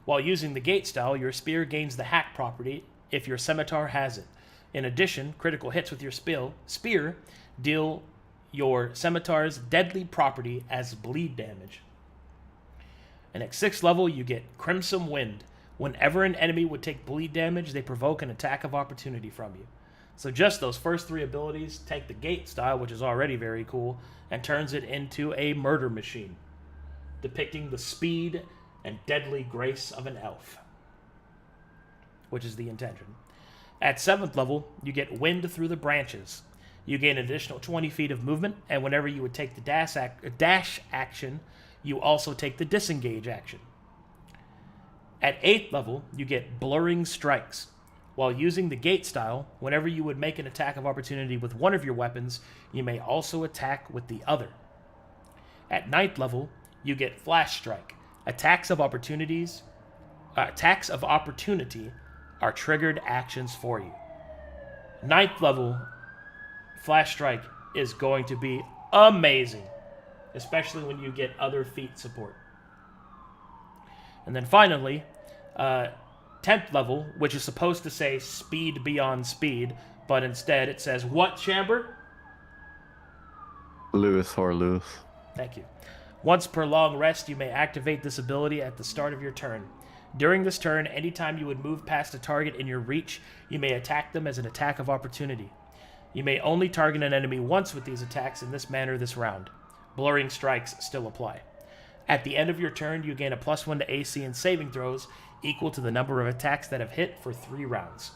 While using the Gate style, your spear gains the hack property if your scimitar has it. In addition, critical hits with your spear deal your scimitar's deadly property as bleed damage. And at 6th level, you get Crimson Wind. Whenever an enemy would take bleed damage, they provoke an attack of opportunity from you. So just those first 3 abilities take the Gate style, which is already very cool, and turns it into a murder machine, depicting the speed and deadly grace of an elf, which is the intention. At 7th level, you get Wind Through the Branches. You gain an additional 20 feet of movement, and whenever you would take the dash action, you also take the disengage action. At 8th level, you get Blurring Strikes. While using the gate style, whenever you would make an attack of opportunity with one of your weapons, you may also attack with the other. At 9th level, you get Flash Strike. Attacks of opportunity are triggered actions for you. 9th level Flash Strike is going to be amazing, especially when you get other feat support. And then finally, 10th level, which is supposed to say speed beyond speed, but instead it says what, Chamber? Lewis or Lewis. Thank you. Once per long rest, you may activate this ability at the start of your turn. During this turn, anytime you would move past a target in your reach, you may attack them as an attack of opportunity. You may only target an enemy once with these attacks in this manner this round. Blurring Strikes still apply. At the end of your turn, you gain a +1 to AC and saving throws equal to the number of attacks that have hit for 3 rounds.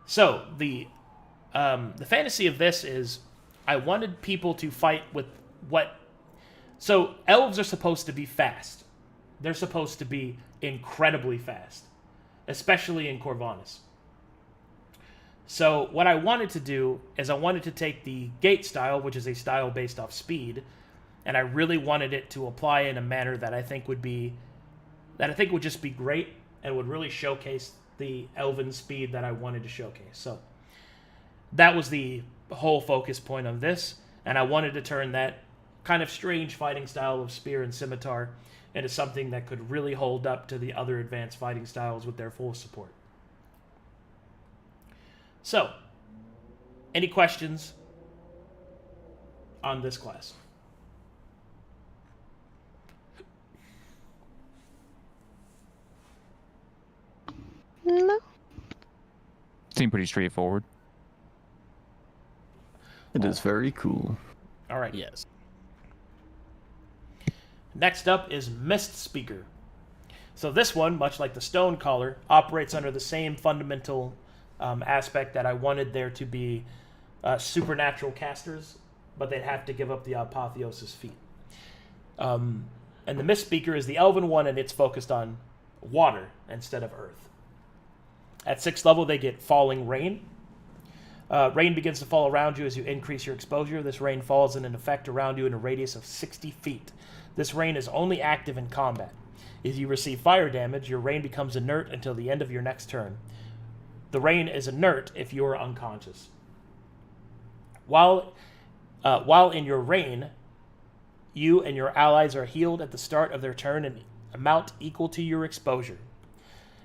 So, the fantasy of this is, I wanted people to fight with what... So, elves are supposed to be fast. They're supposed to be incredibly fast, especially in Corvanis. So, what I wanted to do is I wanted to take the gate style, which is a style based off speed, and I really wanted it to apply in a manner that I think would just be great and would really showcase the elven speed that I wanted to showcase. So, that was the whole focus point of this, and I wanted to turn that kind of strange fighting style of spear and scimitar into something that could really hold up to the other advanced fighting styles with their full support. So, any questions on this class? No. Seemed pretty straightforward. It is very cool. All right. Yes. Next up is Mist Speaker. So this one, much like the Stone Caller, operates under the same fundamental aspect that I wanted there to be supernatural casters, but they'd have to give up the Apotheosis feat. And the Mist Speaker is the Elven one, and it's focused on water instead of earth. At 6th level, they get Falling Rain. Rain begins to fall around you as you increase your exposure. This rain falls in an effect around you in a radius of 60 feet. This rain is only active in combat. If you receive fire damage, your rain becomes inert until the end of your next turn. The rain is inert if you are unconscious. While in your rain, you and your allies are healed at the start of their turn in amount equal to your exposure.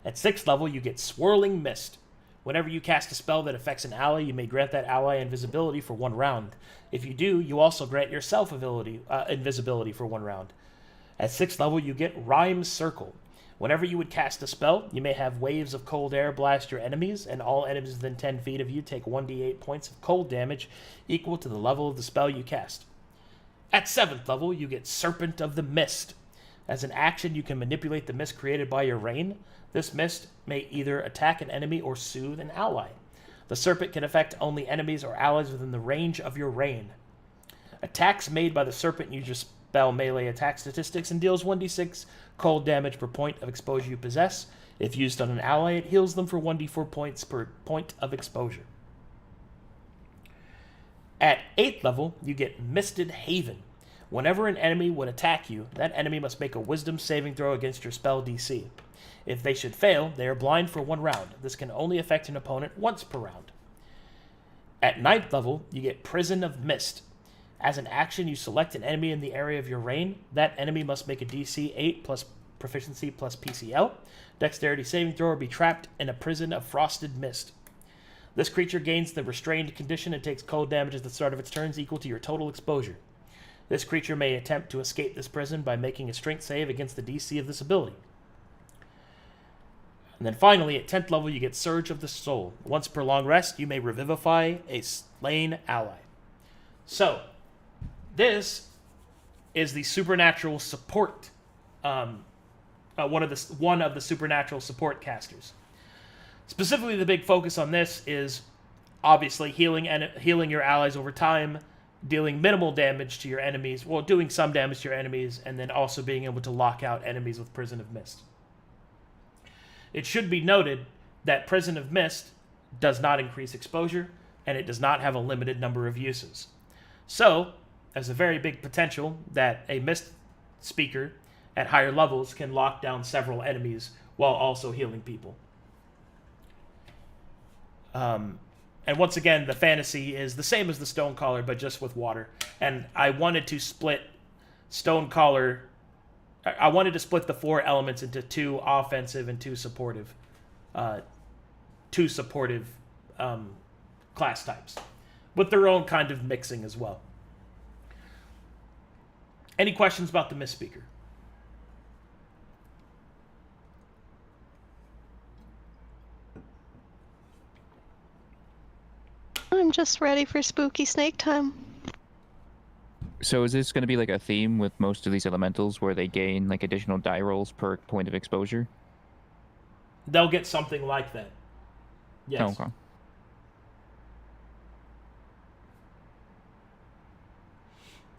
At 6th level, you get Swirling Mist. Whenever you cast a spell that affects an ally, you may grant that ally invisibility for 1 round. If you do, you also grant yourself invisibility for 1 round. At 6th level, you get Rhyme Circle. Whenever you would cast a spell, you may have waves of cold air blast your enemies, and all enemies within 10 feet of you take 1d8 points of cold damage equal to the level of the spell you cast. At 7th level, you get Serpent of the Mist. As an action, you can manipulate the mist created by your rain. This mist may either attack an enemy or soothe an ally. The serpent can affect only enemies or allies within the range of your rain. Attacks made by the serpent use your spell melee attack statistics and deals 1d6 cold damage per point of exposure you possess. If used on an ally, it heals them for 1d4 points per point of exposure. At 8th level, you get Misted Haven. Whenever an enemy would attack you, that enemy must make a wisdom saving throw against your spell DC. If they should fail, they are blind for 1 round. This can only affect an opponent once per round. At 9th level, you get Prison of Mist. As an action, you select an enemy in the area of your reign. That enemy must make a DC 8 plus proficiency plus PCL, dexterity saving throw, or be trapped in a prison of frosted mist. This creature gains the restrained condition and takes cold damage at the start of its turns equal to your total exposure. This creature may attempt to escape this prison by making a strength save against the DC of this ability. And then finally, at 10th level, you get Surge of the Soul. Once per long rest, you may revivify a slain ally. So, this is the supernatural support, one of the supernatural support casters. Specifically, the big focus on this is obviously healing your allies over time, dealing minimal damage to your enemies, well, doing some damage to your enemies, and then also being able to lock out enemies with Prison of Mist. It should be noted that Prison of Mist does not increase exposure, and it does not have a limited number of uses. So, there's a very big potential that a Mist speaker at higher levels can lock down several enemies while also healing people. And once again, the fantasy is the same as the Stonecaller, but just with water. And I wanted to split Stonecaller... I wanted to split the 4 elements into 2 offensive and 2 supportive... class types. With their own kind of mixing as well. Any questions about the Mist Speaker? I'm just ready for spooky snake time. So is this going to be like a theme with most of these elementals where they gain like additional die rolls per point of exposure? They'll get something like that. Yes. Oh, okay.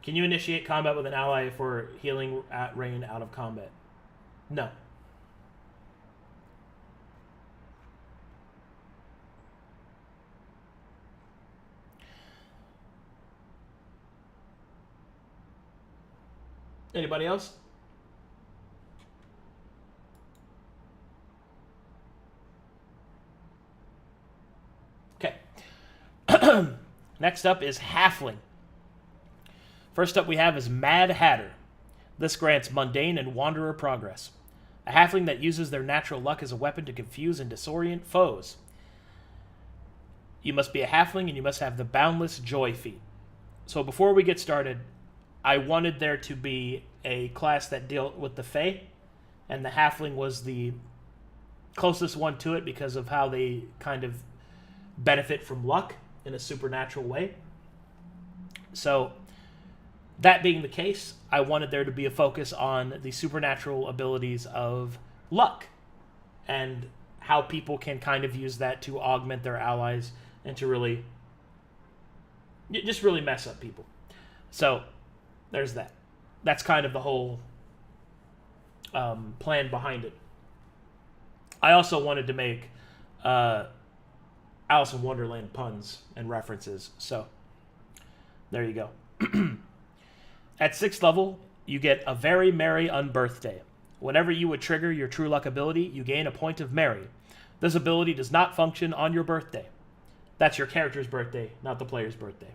Can you initiate combat with an ally for healing at range out of combat? No. Anybody else? Okay. Next up is Halfling. First up we have is Mad Hatter. This grants mundane and wanderer progress. A halfling that uses their natural luck as a weapon to confuse and disorient foes. You must be a halfling and you must have the Boundless Joy feat. So before we get started, I wanted there to be a class that dealt with the Fae, and the halfling was the closest one to it because of how they kind of benefit from luck in a supernatural way. So, that being the case, I wanted there to be a focus on the supernatural abilities of luck and how people can kind of use that to augment their allies and to really mess up people. So, there's that. That's kind of the whole plan behind it. I also wanted to make Alice in Wonderland puns and references. So, there you go. At 6th level, you get a Very Merry Unbirthday. Whenever you would trigger your True Luck ability, you gain a point of Merry. This ability does not function on your birthday. That's your character's birthday, not the player's birthday.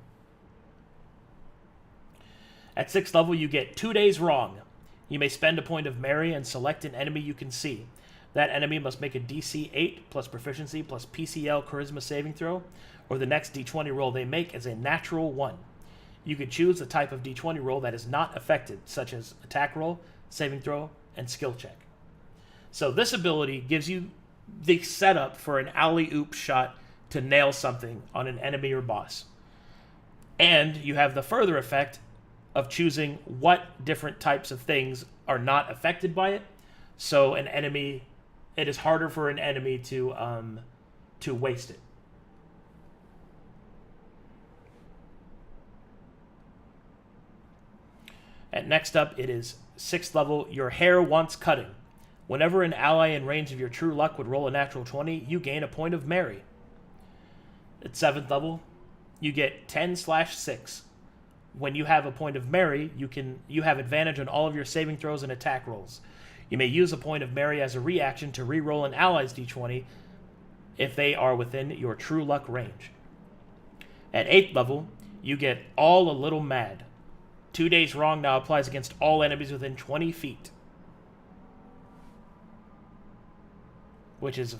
At 6th level, you get 2 days wrong. You may spend a point of Merry and select an enemy you can see. That enemy must make a DC 8 plus proficiency plus PCL charisma saving throw, or the next D20 roll they make is a natural 1. You can choose the type of D20 roll that is not affected, such as attack roll, saving throw, and skill check. So this ability gives you the setup for an alley-oop shot to nail something on an enemy or boss. And you have the further effect of choosing what different types of things are not affected by it. So an enemy, it is harder for an enemy to waste it. And next up, it is 6th level, Your Hair Wants Cutting. Whenever an ally in range of your True Luck would roll a natural 20, you gain a point of Merry. At 7th level, you get 10/6. When you have a point of Merry, you have advantage on all of your saving throws and attack rolls. You may use a point of Merry as a reaction to re-roll an ally's d20 if they are within your True Luck range. At 8th level, you get All a Little Mad. 2 days wrong now applies against all enemies within 20 feet. Which is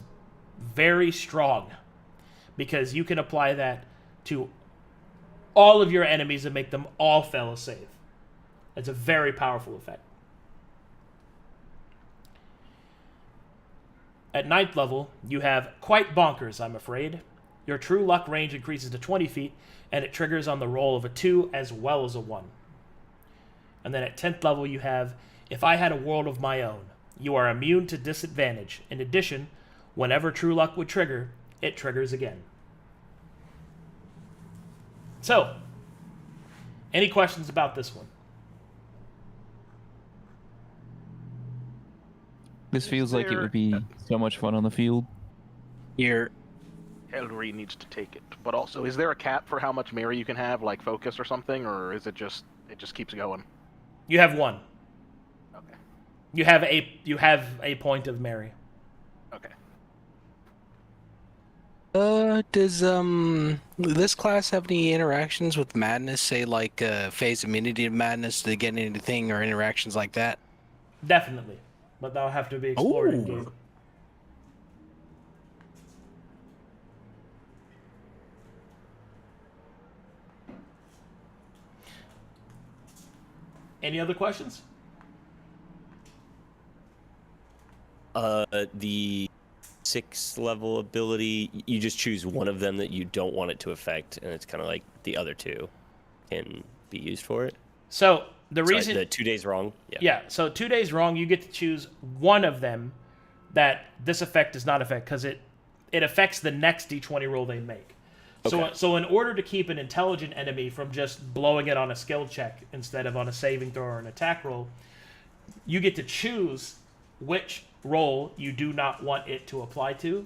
very strong, because you can apply that to all of your enemies and make them all fail a save. It's a very powerful effect. At 9th level, you have Quite Bonkers, I'm afraid. Your True Luck range increases to 20 feet, and it triggers on the roll of a 2 as well as a 1. And then at 10th level, you have If I Had a World of My Own. You are immune to disadvantage. In addition, whenever True Luck would trigger, it triggers again. So, Any questions about this one? This feels like it would be so much fun on the field. Here. Ellery needs to take it. But also, is there a cap for how much Mary you can have, like focus or something, or is it just keeps going? You have one. Okay. You have a point of Mary. Okay. Does this class have any interactions with madness? Say like phase immunity to madness? Do they get anything or interactions like that? Definitely, but that'll have to be explored in game. Any other questions? The 6th level ability, you just choose one of them that you don't want it to affect, and it's kind of like the other two can be used for it. So the reason the 2 days wrong. Yeah. So 2 days wrong, you get to choose one of them that this effect does not affect because it affects the next d20 roll they make. Okay. So in order to keep an intelligent enemy from just blowing it on a skill check instead of on a saving throw or an attack roll, you get to choose which roll you do not want it to apply to,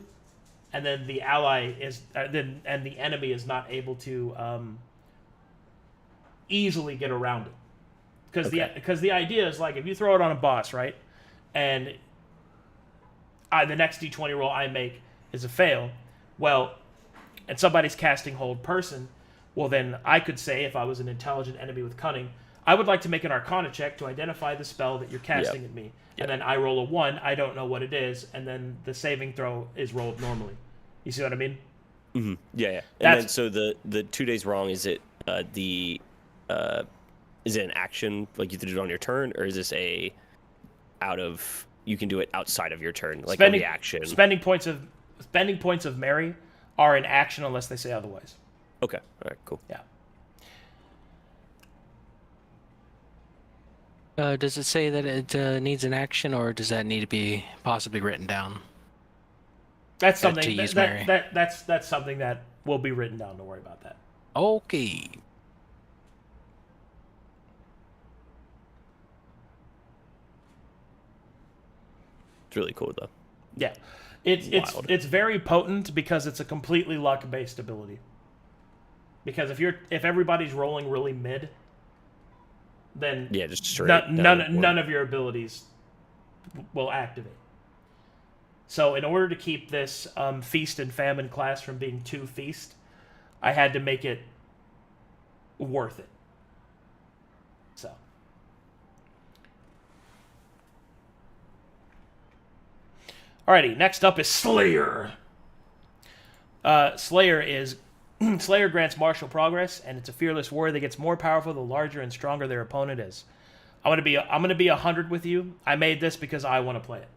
and then the ally is and the enemy is not able to easily get around it. Because the idea is like if you throw it on a boss, right, and the next d20 roll I make is a fail, well, and somebody's casting Hold Person, well then I could say if I was an intelligent enemy with cunning, I would like to make an Arcana check to identify the spell that you're casting at me. And then I roll a 1, I don't know what it is, and then the saving throw is rolled normally. You see what I mean? Mm-hmm. Yeah. And then so the 2 days wrong, is it is it an action, like you have to do it on your turn, or is this you can do it outside of your turn, like a reaction? Spending points of Mary are an action unless they say otherwise. Okay. All right. Cool. Yeah. Does it say that it needs an action, or does that need to be possibly written down? That's something that's something that will be written down. Don't worry about that. Okay. It's really cool though. Yeah, it's very potent because it's a completely luck-based ability. Because if everybody's rolling really mid, then just straight none of your abilities will activate. So in order to keep this Feast and Famine class from being too feast, I had to make it worth it. So. Alrighty, next up is Slayer. Slayer grants martial progress, and it's a fearless warrior that gets more powerful the larger and stronger their opponent is. I'm gonna be 100 with you. I made this because I want to play it.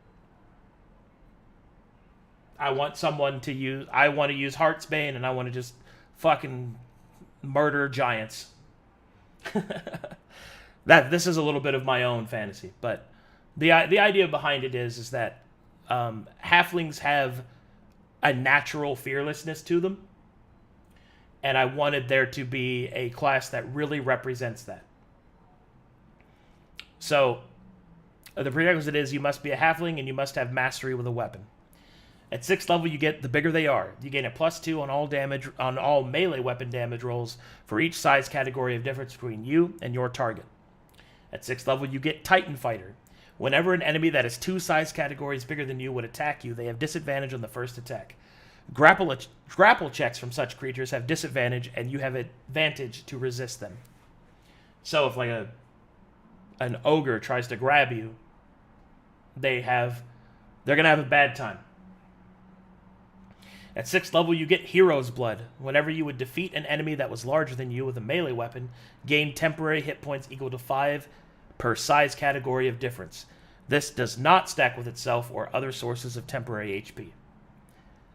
I want to use Heartsbane, and I want to just fucking murder giants. This is a little bit of my own fantasy, but the idea behind it is that halflings have a natural fearlessness to them, and I wanted there to be a class that really represents that. So the prerequisite is you must be a halfling and you must have mastery with a weapon. At 6th level, you get the bigger they are. You gain a +2 on all melee weapon damage rolls for each size category of difference between you and your target. At 6th level, you get Titan Fighter. Whenever an enemy that is 2 size categories bigger than you would attack you, they have disadvantage on the first attack. Grapple checks from such creatures have disadvantage, and you have advantage to resist them. So if like an ogre tries to grab you, they're gonna have a bad time. At 6th level, you get Hero's Blood. Whenever you would defeat an enemy that was larger than you with a melee weapon, gain temporary hit points equal to 5 per size category of difference. This does not stack with itself or other sources of temporary HP.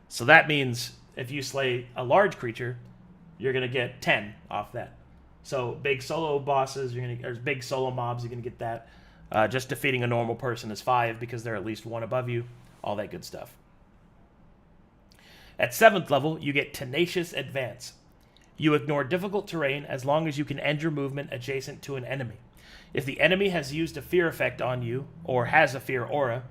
So that means if you slay a large creature, you're going to get 10 off that. So big solo bosses, or big solo mobs, you're going to get that. Just defeating a normal person is 5 because they're at least 1 above you. All that good stuff. At 7th level, you get Tenacious Advance. You ignore difficult terrain as long as you can end your movement adjacent to an enemy. If the enemy has used a fear effect on you, or has a fear aura,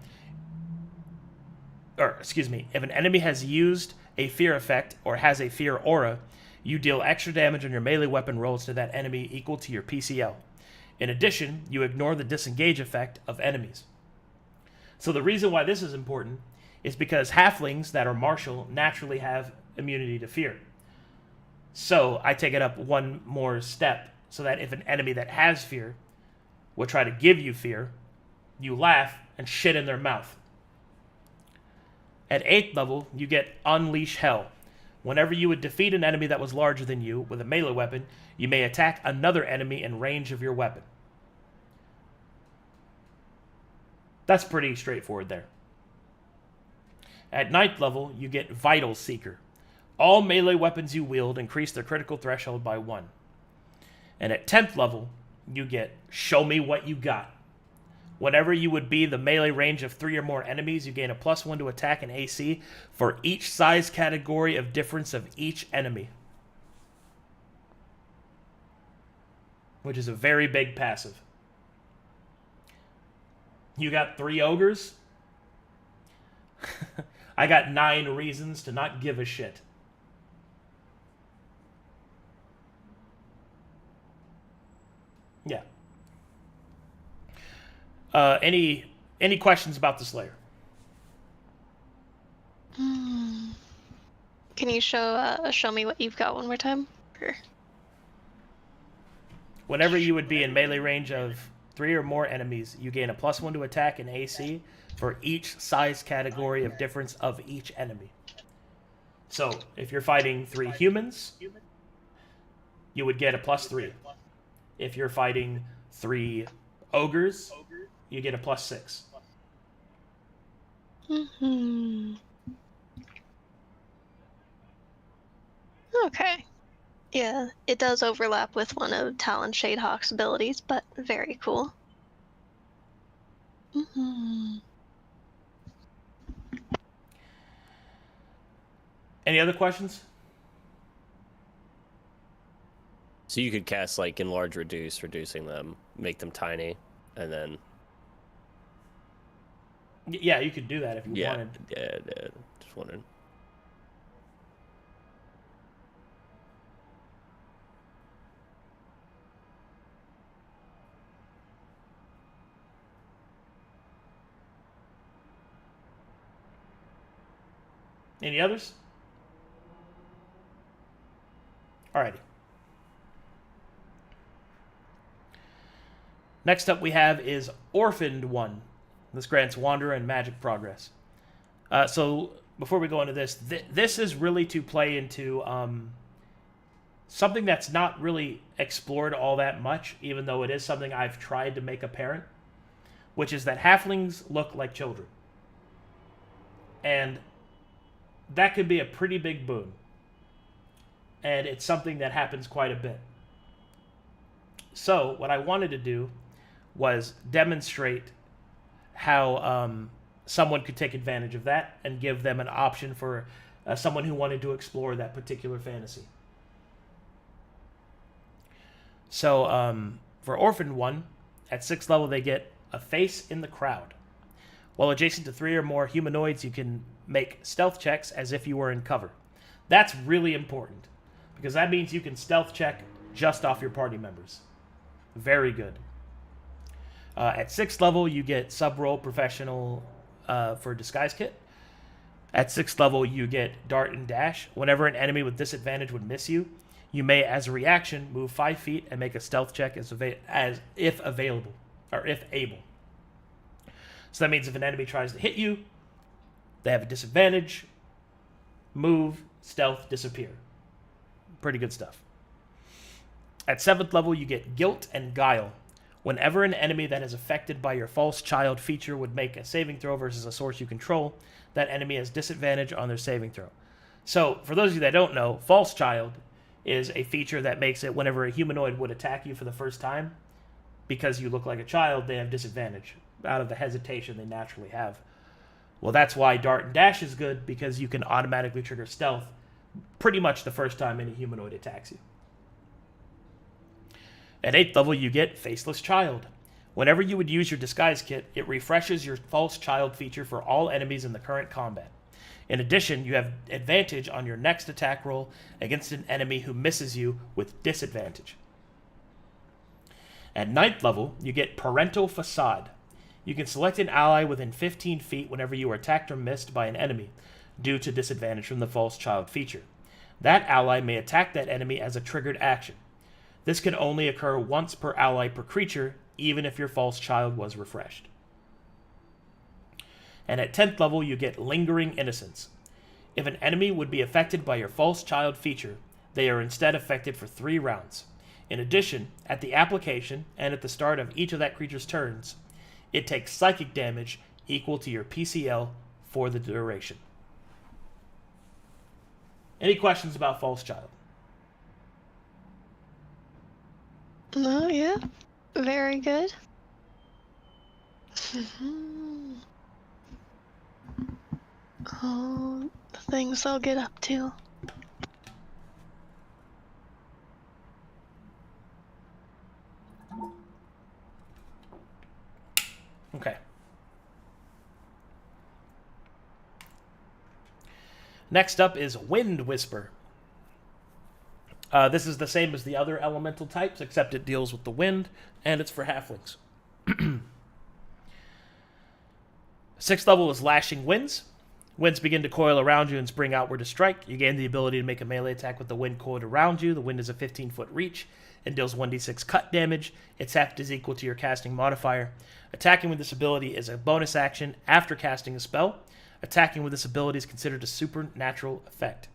if an enemy has used a fear effect or has a fear aura, you deal extra damage on your melee weapon rolls to that enemy equal to your PCL. In addition, you ignore the disengage effect of enemies. So the reason why this is important is because halflings that are martial naturally have immunity to fear. So I take it up one more step, so that if an enemy that has fear will try to give you fear, you laugh and shit in their mouth. At 8th level, you get Unleash Hell. Whenever you would defeat an enemy that was larger than you with a melee weapon, you may attack another enemy in range of your weapon. That's pretty straightforward there. At 9th level, you get Vital Seeker. All melee weapons you wield increase their critical threshold by 1. And at 10th level, you get Show Me What You Got. Whenever you would be the melee range of 3 or more enemies, you gain a +1 to attack and AC for each size category of difference of each enemy. Which is a very big passive. You got 3 ogres? I got 9 reasons to not give a shit. Yeah. Any questions about the Slayer? Can you show me what you've got one more time? Or... Whenever you would be in melee range of 3 or more enemies, you gain a +1 to attack and AC for each size category of difference of each enemy. So, if you're fighting 3 humans, you would get a +3. If you're fighting 3 ogres, you get a +6. Okay. Yeah, it does overlap with one of Talon Shadehawk's abilities, but very cool. Any other questions? So you could cast like Enlarge Reduce, reducing them, make them tiny, and then... Yeah, you could do that if you wanted. Yeah, just wondering. Any others? Alrighty. Next up we have is Orphaned One. This grants Wanderer and Magic Progress. So before we go into this, this is really to play into something that's not really explored all that much, even though it is something I've tried to make apparent, which is that halflings look like children. And that could be a pretty big boon. And it's something that happens quite a bit. So what I wanted to do was demonstrate how someone could take advantage of that and give them an option for someone who wanted to explore that particular fantasy. So for Orphaned One, at 6th level they get a Face in the Crowd. While adjacent to 3 or more humanoids, you can make stealth checks as if you were in cover. That's really important, because that means you can stealth check just off your party members. Very good. At 6th level, you get sub-roll Professional for Disguise Kit. At 6th level, you get Dart and Dash. Whenever an enemy with disadvantage would miss you, you may, as a reaction, move 5 feet and make a stealth check as if available, or if able. So that means if an enemy tries to hit you, they have a disadvantage, move, stealth, disappear. Pretty good stuff. At 7th level, you get Guilt and Guile. Whenever an enemy that is affected by your False Child feature would make a saving throw versus a source you control, that enemy has disadvantage on their saving throw. So, for those of you that don't know, False Child is a feature that makes it whenever a humanoid would attack you for the first time, because you look like a child, they have disadvantage out of the hesitation they naturally have. Well, that's why Dart and Dash is good, because you can automatically trigger stealth pretty much the first time any humanoid attacks you. At 8th level, you get Faceless Child. Whenever you would use your disguise kit, it refreshes your false child feature for all enemies in the current combat. In addition, you have advantage on your next attack roll against an enemy who misses you with disadvantage. At 9th level, you get Parental Facade. You can select an ally within 15 feet whenever you are attacked or missed by an enemy, due to disadvantage from the false child feature. That ally may attack that enemy as a triggered action. This can only occur once per ally per creature, even if your false child was refreshed. And at 10th level, you get Lingering Innocence. If an enemy would be affected by your false child feature, they are instead affected for 3 rounds. In addition, at the application and at the start of each of that creature's turns, it takes psychic damage equal to your PCL for the duration. Any questions about False Child? No, yeah. Very good. Oh, the things I'll get up to. Okay. Next up is Wind Whisper. This is the same as the other elemental types, except it deals with the wind, and it's for halflings. 6th level is Lashing Winds. Winds begin to coil around you and spring outward to strike. You gain the ability to make a melee attack with the wind coiled around you. The wind is a 15-foot reach and deals 1d6 cut damage. Its heft is equal to your casting modifier. Attacking with this ability is a bonus action after casting a spell. Attacking with this ability is considered a supernatural effect.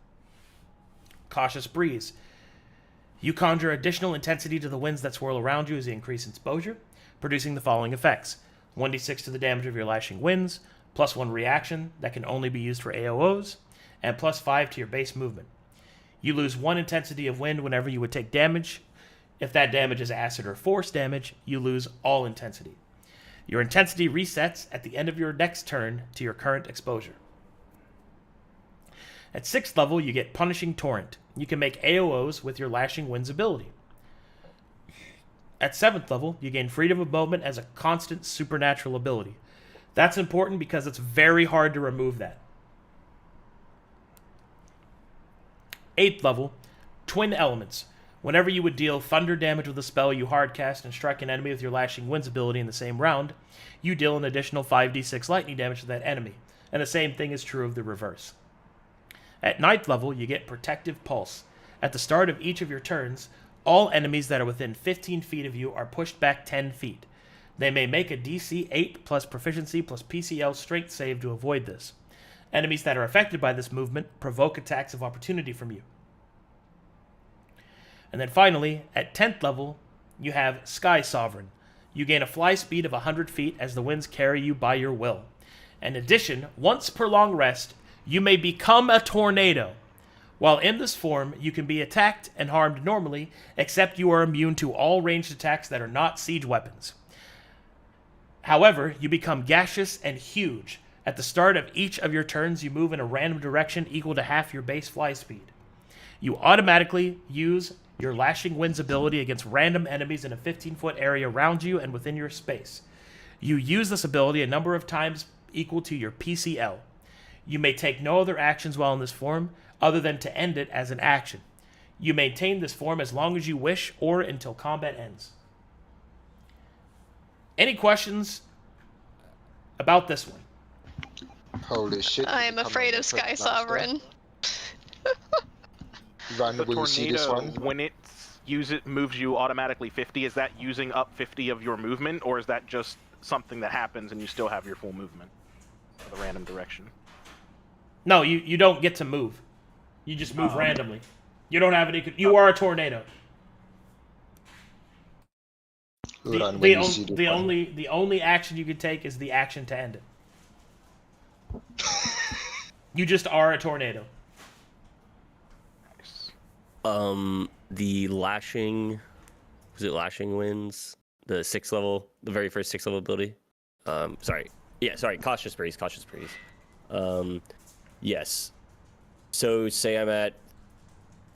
Cautious Breeze. You conjure additional intensity to the winds that swirl around you as you increase exposure, producing the following effects. 1d6 to the damage of your lashing winds, +1 reaction that can only be used for AOs, and +5 to your base movement. You lose 1 intensity of wind whenever you would take damage. If that damage is acid or force damage, you lose all intensity. Your intensity resets at the end of your next turn to your current exposure. At 6th level, you get Punishing Torrent. You can make AOs with your Lashing Winds ability. At 7th level, you gain Freedom of Movement as a constant supernatural ability. That's important because it's very hard to remove that. 8th level, Twin Elements. Whenever you would deal thunder damage with a spell you hardcast and strike an enemy with your Lashing Winds ability in the same round, you deal an additional 5d6 lightning damage to that enemy, and the same thing is true of the reverse. At 9th level, you get Protective Pulse. At the start of each of your turns, all enemies that are within 15 feet of you are pushed back 10 feet. They may make a DC 8 plus proficiency plus PCL strength save to avoid this. Enemies that are affected by this movement provoke attacks of opportunity from you. And then finally, at 10th level, you have Sky Sovereign. You gain a fly speed of 100 feet as the winds carry you by your will. In addition, once per long rest, you may become a tornado. While in this form, you can be attacked and harmed normally, except you are immune to all ranged attacks that are not siege weapons. However, you become gaseous and huge. At the start of each of your turns, you move in a random direction equal to half your base fly speed. You automatically use your Lashing Winds ability against random enemies in a 15-foot area around you and within your space. You use this ability a number of times equal to your PCL. You may take no other actions while in this form, other than to end it as an action. You maintain this form as long as you wish or until combat ends. Any questions about this one? Holy shit. I am afraid of Sky Sovereign. Ron, The will you see this tornado, one? when it moves you automatically 50, is that using up 50 of your movement, or is that just something that happens and you still have your full movement for the random direction? No, you don't get to move. You just move randomly. You don't have any. You are a tornado. Ron, The one. only action you can take is the action to end it. You just are a tornado. Nice. The Lashing Winds, the 6th level, the very first 6th level ability. Cautious Breeze. Yes. So say I'm at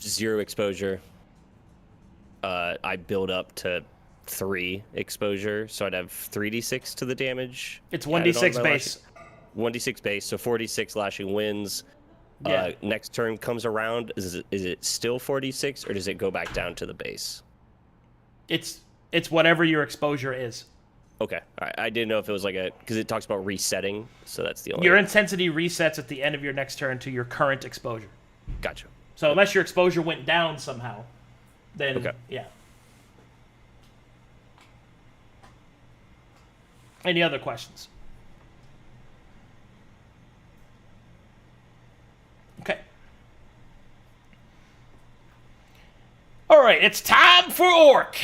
0 exposure. I build up to 3 exposure, so I'd have 3d6 to the damage. It's 1d6 base. 1d6 base, so 4d6 lashing wins. Yeah. Next turn comes around, is it still 4d6, or does it go back down to the base? It's whatever your exposure is. Okay, all right. I didn't know if it was like because it talks about resetting, so that's the only... Your intensity resets at the end of your next turn to your current exposure. Gotcha. So unless your exposure went down somehow, then, okay. Yeah. Any other questions? Okay. All right, it's time for Orc.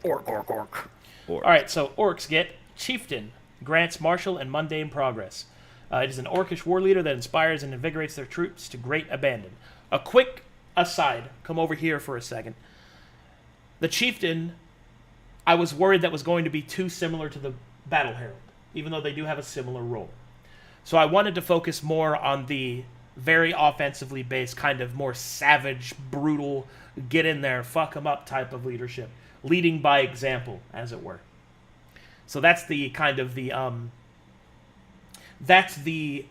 Orc. All right, so Orcs get Chieftain, grants martial and mundane progress. It is an Orcish war leader that inspires and invigorates their troops to great abandon. A quick aside, come over here for a second. The Chieftain, I was worried that was going to be too similar to the Battle Herald, even though they do have a similar role. So I wanted to focus more on the very offensively based, kind of more savage, brutal, get in there, fuck them up type of leadership. Leading by example, as it were. So that's the kind of the that's the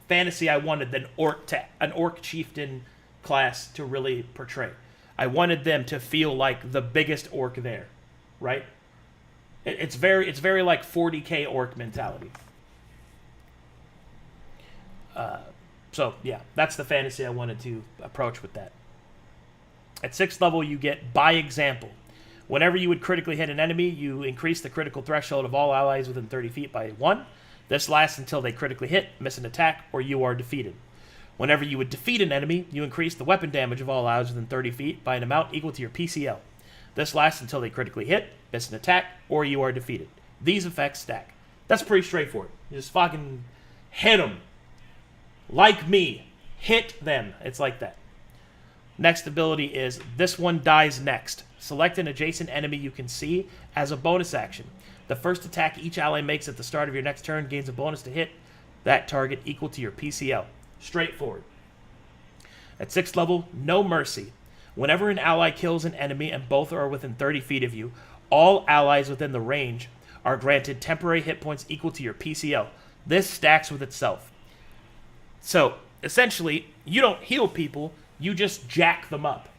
fantasy I wanted an orc chieftain class to really portray. I wanted them to feel like the biggest orc there, right? It's very like 40k orc mentality. So yeah, that's the fantasy I wanted to approach with that. At 6th level, you get by example. Whenever you would critically hit an enemy, you increase the critical threshold of all allies within 30 feet by 1. This lasts until they critically hit, miss an attack, or you are defeated. Whenever you would defeat an enemy, you increase the weapon damage of all allies within 30 feet by an amount equal to your PCL. This lasts until they critically hit, miss an attack, or you are defeated. These effects stack. That's pretty straightforward. You just fucking hit them. Like me. Hit them. It's like that. Next ability is this one dies next. Select an adjacent enemy you can see as a bonus action. The first attack each ally makes at the start of your next turn gains a bonus to hit that target equal to your PCL. Straightforward. At 6th level, no mercy. Whenever an ally kills an enemy and both are within 30 feet of you, all allies within the range are granted temporary hit points equal to your PCL. This stacks with itself. So, essentially, you don't heal people, you just jack them up.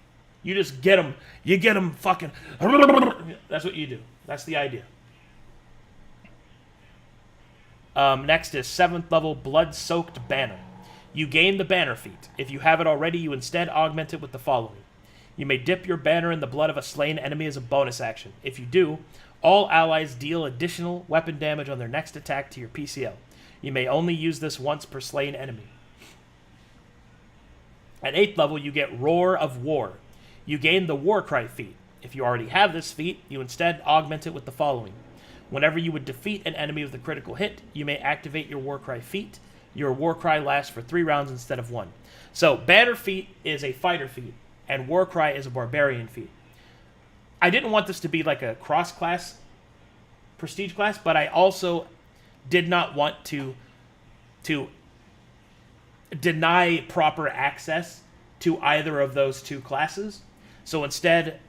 You just get them. You get them fucking... That's what you do. That's the idea. Next is 7th level Blood-Soaked Banner. You gain the banner feat. If you have it already, you instead augment it with the following. You may dip your banner in the blood of a slain enemy as a bonus action. If you do, all allies deal additional weapon damage on their next attack to your PCL. You may only use this once per slain enemy. At 8th level, you get Roar of War. You gain the Warcry feat. If you already have this feat, you instead augment it with the following. Whenever you would defeat an enemy with a critical hit, you may activate your Warcry feat. Your Warcry lasts for 3 rounds instead of 1. So, Banner feat is a fighter feat, and Warcry is a barbarian feat. I didn't want this to be like a cross-class prestige class, but I also did not want to deny proper access to either of those two classes. So instead,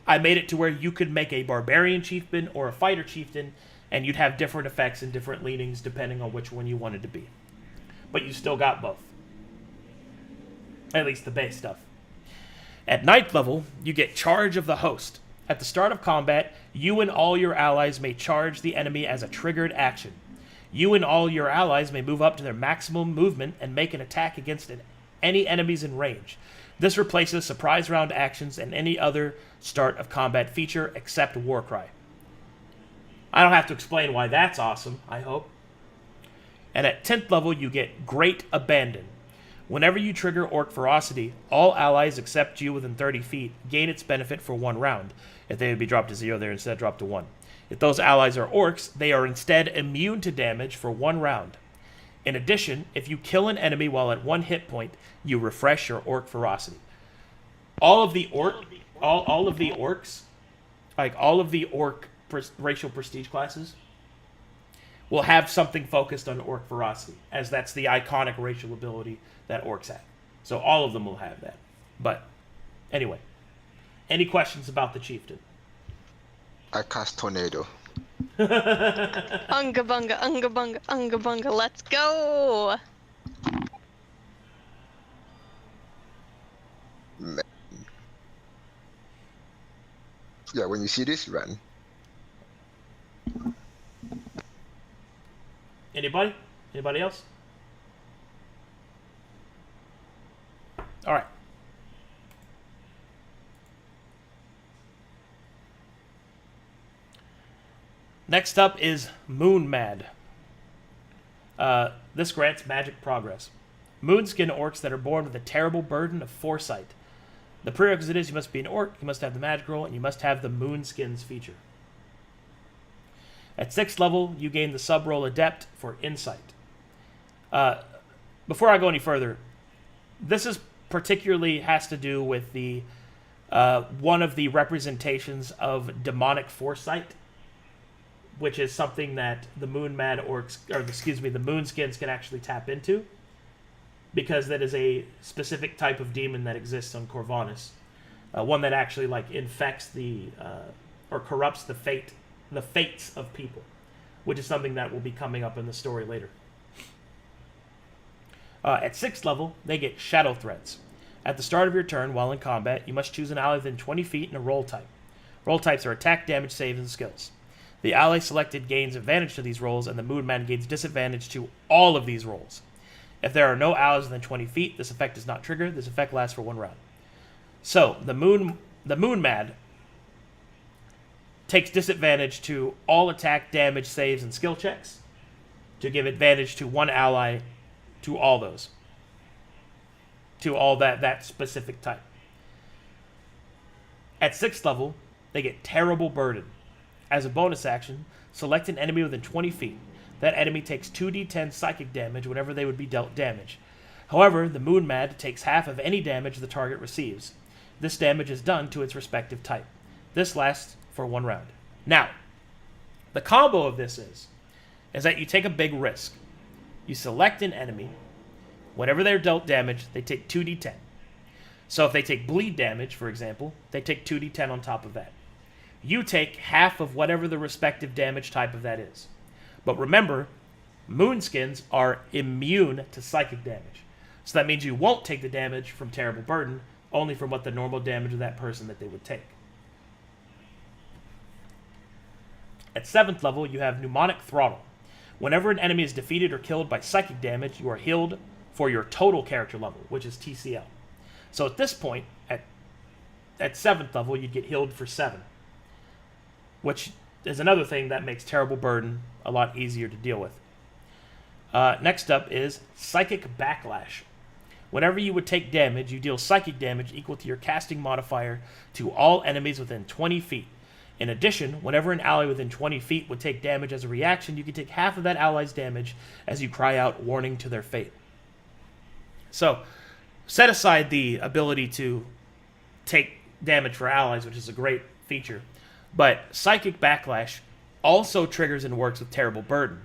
I made it to where you could make a barbarian chieftain or a fighter chieftain, and you'd have different effects and different leanings depending on which one you wanted to be. But you still got both. At least the base stuff. At 9th level, you get Charge of the Host. At the start of combat, you and all your allies may charge the enemy as a triggered action. You and all your allies may move up to their maximum movement and make an attack against any enemies in range. This replaces surprise round actions and any other start of combat feature except Warcry. I don't have to explain why that's awesome, I hope. And at 10th level, you get Great Abandon. Whenever you trigger Orc Ferocity, all allies except you within 30 feet gain its benefit for 1 round. If they would be dropped to 0, they're instead dropped to 1. If those allies are Orcs, they are instead immune to damage for 1 round. In addition, if you kill an enemy while at 1 hit point, you refresh your Orc Ferocity. All of the Orcs, like all of the Orc racial prestige classes, will have something focused on Orc Ferocity, as that's the iconic racial ability that Orcs have. So all of them will have that. But anyway, any questions about the chieftain? I cast tornado. Unga bunga, unga bunga, unga bunga, let's go! Man. Yeah, when you see this, run. Anybody? Anybody else? All right. Next up is Moon Mad. This grants magic progress. Moonskin orcs that are born with a terrible burden of foresight. The prerequisite is you must be an orc, you must have the magic roll, and you must have the Moonskins feature. At 6th level, you gain the sub-roll Adept for Insight. Before I go any further, this is particularly has to do with the one of the representations of demonic foresight, which is something that the Moon Mad orcs, or excuse me, the Moonskins can actually tap into, because that is a specific type of demon that exists on Corvanis, one that actually like infects the or corrupts the fates of people, which is something that will be coming up in the story later. At 6th level, they get Shadow Threads. At the start of your turn, while in combat, you must choose an ally within 20 feet and a roll type. Roll types are attack, damage, saves, and skills. The ally selected gains advantage to these rolls, and the Moon Man gains disadvantage to all of these rolls. If there are no allies within 20 feet, this effect does not trigger. This effect lasts for 1 round. So, the Moon Mad takes disadvantage to all attack, damage, saves, and skill checks to give advantage to one ally to all those. To all that specific type. At 6th level, they get Terrible Burden. As a bonus action, select an enemy within 20 feet. That enemy takes 2d10 psychic damage whenever they would be dealt damage. However, the Moon Mad takes half of any damage the target receives. This damage is done to its respective type. This lasts for 1 round. Now, the combo of this is that you take a big risk. You select an enemy. Whenever they're dealt damage, they take 2d10. So if they take bleed damage, for example, they take 2d10 on top of that. You take half of whatever the respective damage type of that is. But remember, Moonskins are immune to psychic damage. So that means you won't take the damage from Terrible Burden, only from what the normal damage of that person that they would take. At 7th level, you have Mnemonic Throttle. Whenever an enemy is defeated or killed by psychic damage, you are healed for your total character level, which is TCL. So at this point, at 7th level, you'd get healed for 7. Which is another thing that makes Terrible Burden a lot easier to deal with. Next up is Psychic Backlash. Whenever you would take damage, you deal psychic damage equal to your casting modifier to all enemies within 20 feet. In addition, whenever an ally within 20 feet would take damage as a reaction, you can take half of that ally's damage as you cry out warning to their fate. So, set aside the ability to take damage for allies, which is a great feature, but Psychic Backlash also triggers and works with Terrible Burden.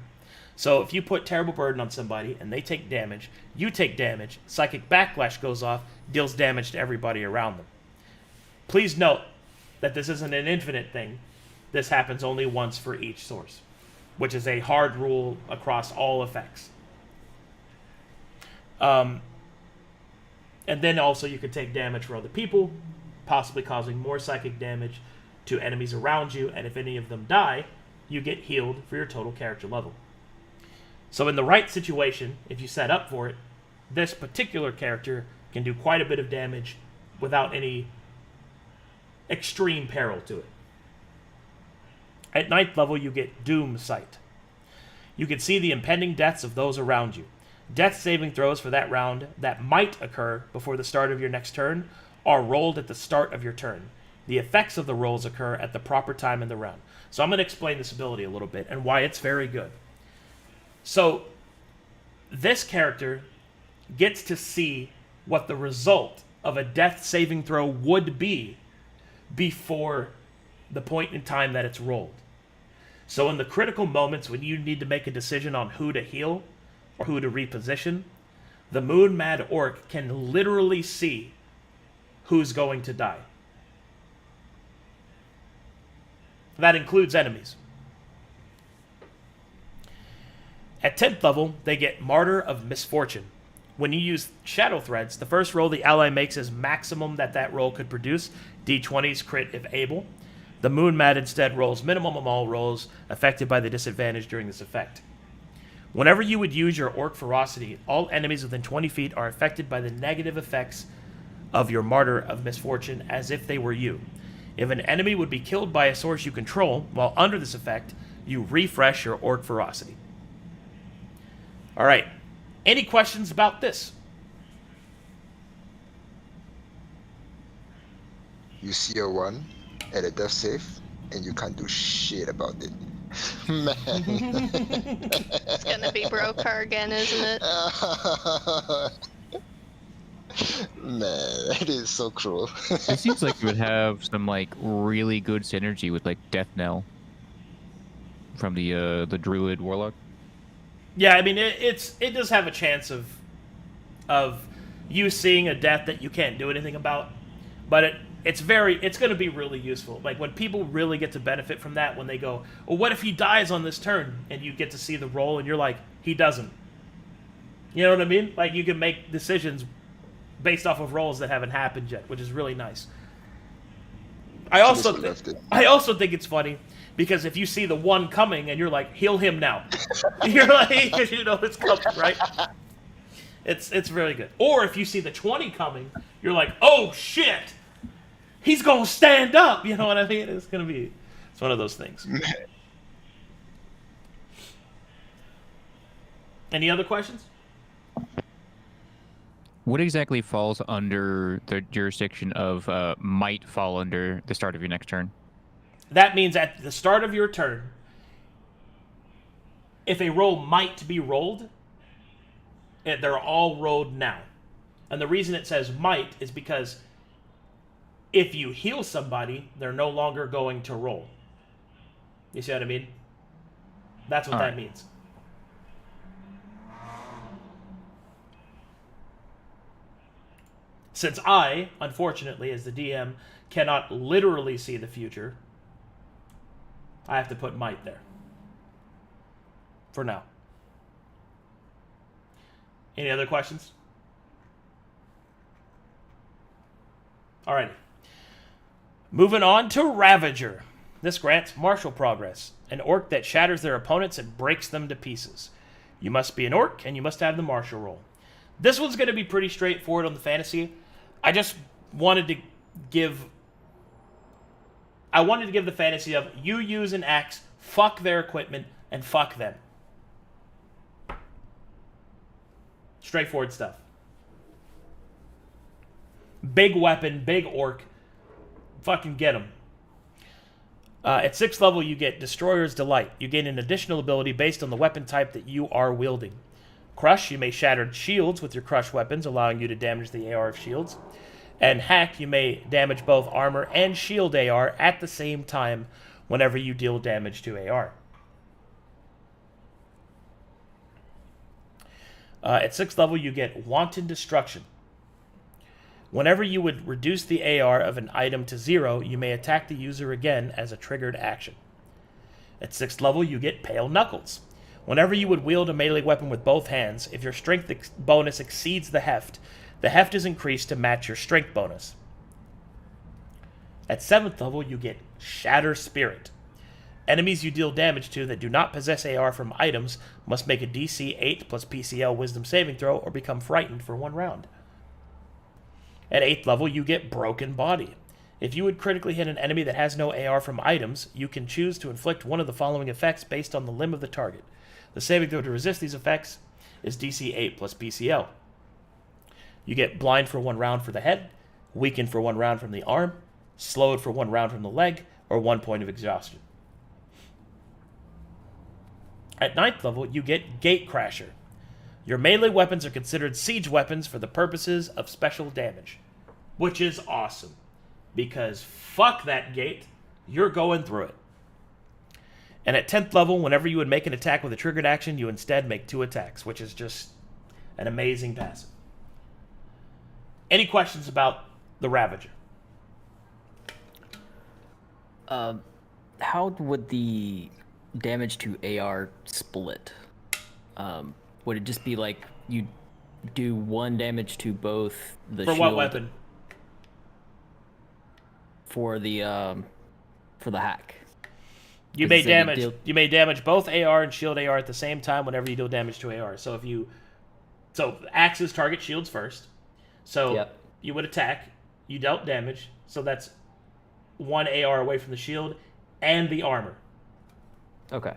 So if you put Terrible Burden on somebody and they take damage, you take damage, Psychic Backlash goes off, deals damage to everybody around them. Please note that this isn't an infinite thing. This happens only once for each source, which is a hard rule across all effects. And then also you could take damage for other people, possibly causing more psychic damage to enemies around you, and if any of them die, you get healed for your total character level. So in the right situation, if you set up for it, this particular character can do quite a bit of damage without any extreme peril to it. At 9th level, you get Doom Sight. You can see the impending deaths of those around you. Death saving throws for that round that might occur before the start of your next turn are rolled at the start of your turn. The effects of the rolls occur at the proper time in the round. So I'm going to explain this ability a little bit and why it's very good. So this character gets to see what the result of a death saving throw would be before the point in time that it's rolled. So in the critical moments when you need to make a decision on who to heal or who to reposition, the Moon Mad Orc can literally see who's going to die. That includes enemies. At 10th level, they get Martyr of Misfortune. When you use Shadow Threads, the first roll the ally makes is maximum that roll could produce, d20s crit if able. The Moon Mad instead rolls minimum of all rolls affected by the disadvantage during this effect. Whenever you would use your Orc Ferocity, all enemies within 20 feet are affected by the negative effects of your Martyr of Misfortune as if they were you. If an enemy would be killed by a source you control while under this effect, you refresh your Orc Ferocity. Alright, any questions about this? You see a 1 and a death save, and you can't do shit about it. Man. It's gonna be Brokar again, isn't it? Man, that is so cruel. It seems like you would have some like really good synergy with like Death Knell from the Druid Warlock. Yeah, I mean it does have a chance of you seeing a death that you can't do anything about, but it's going to be really useful. Like when people really get to benefit from that, when they go, well, what if he dies on this turn, and you get to see the roll, and you're like, he doesn't. You know what I mean? Like you can make decisions based off of rolls that haven't happened yet, which is really nice. I also think it's funny because if you see the 1 coming and you're like, heal him now, you're like, because you know it's coming, right? It's very good. Or if you see the 20 coming, you're like, oh shit, he's gonna stand up. You know what I mean? It's one of those things. Any other questions? What exactly falls under the jurisdiction of might fall under the start of your next turn? That means at the start of your turn, if a roll might be rolled, they're all rolled now. And the reason it says might is because if you heal somebody, they're no longer going to roll. You see what I mean? That's what that means. Since I, unfortunately, as the DM, cannot literally see the future, I have to put might there. For now. Any other questions? Alrighty. Moving on to Ravager. This grants martial progress. An orc that shatters their opponents and breaks them to pieces. You must be an orc, and you must have the martial roll. This one's going to be pretty straightforward on the fantasy. I just wanted to give the fantasy of you use an axe, fuck their equipment, and fuck them. Straightforward stuff. Big weapon, big orc. Fucking get them. At 6th level, you get Destroyer's Delight. You gain an additional ability based on the weapon type that you are wielding. Crush, you may shatter shields with your crush weapons, allowing you to damage the AR of shields. And Hack, you may damage both armor and shield AR at the same time whenever you deal damage to AR. At 6th level, you get Wanton Destruction. Whenever you would reduce the AR of an item to 0, you may attack the user again as a triggered action. At 6th level, you get Pale Knuckles. Whenever you would wield a melee weapon with both hands, if your strength bonus exceeds the heft is increased to match your strength bonus. At 7th level, you get Shatter Spirit. Enemies you deal damage to that do not possess AR from items must make a DC 8 plus PCL Wisdom saving throw or become frightened for 1 round. At 8th level, you get Broken Body. If you would critically hit an enemy that has no AR from items, you can choose to inflict one of the following effects based on the limb of the target. The saving throw to resist these effects is DC 8 plus PCL. You get Blind for 1 round for the head, Weakened for 1 round from the arm, Slowed for 1 round from the leg, or 1 point of exhaustion. At 9th level, you get Gatecrasher. Your melee weapons are considered siege weapons for the purposes of special damage. Which is awesome. Because fuck that gate, you're going through it. And at 10th level, whenever you would make an attack with a triggered action, you instead make 2 attacks, which is just An amazing passive. Any questions about the Ravager? How would the damage to AR split? Would it just be like you do 1 damage to both the For shield? what weapon? For the hack. You may damage both AR and shield AR at the same time whenever you deal damage to AR. So axes target shields first. So you would attack, you dealt damage, so that's 1 AR away from the shield and the armor. Okay.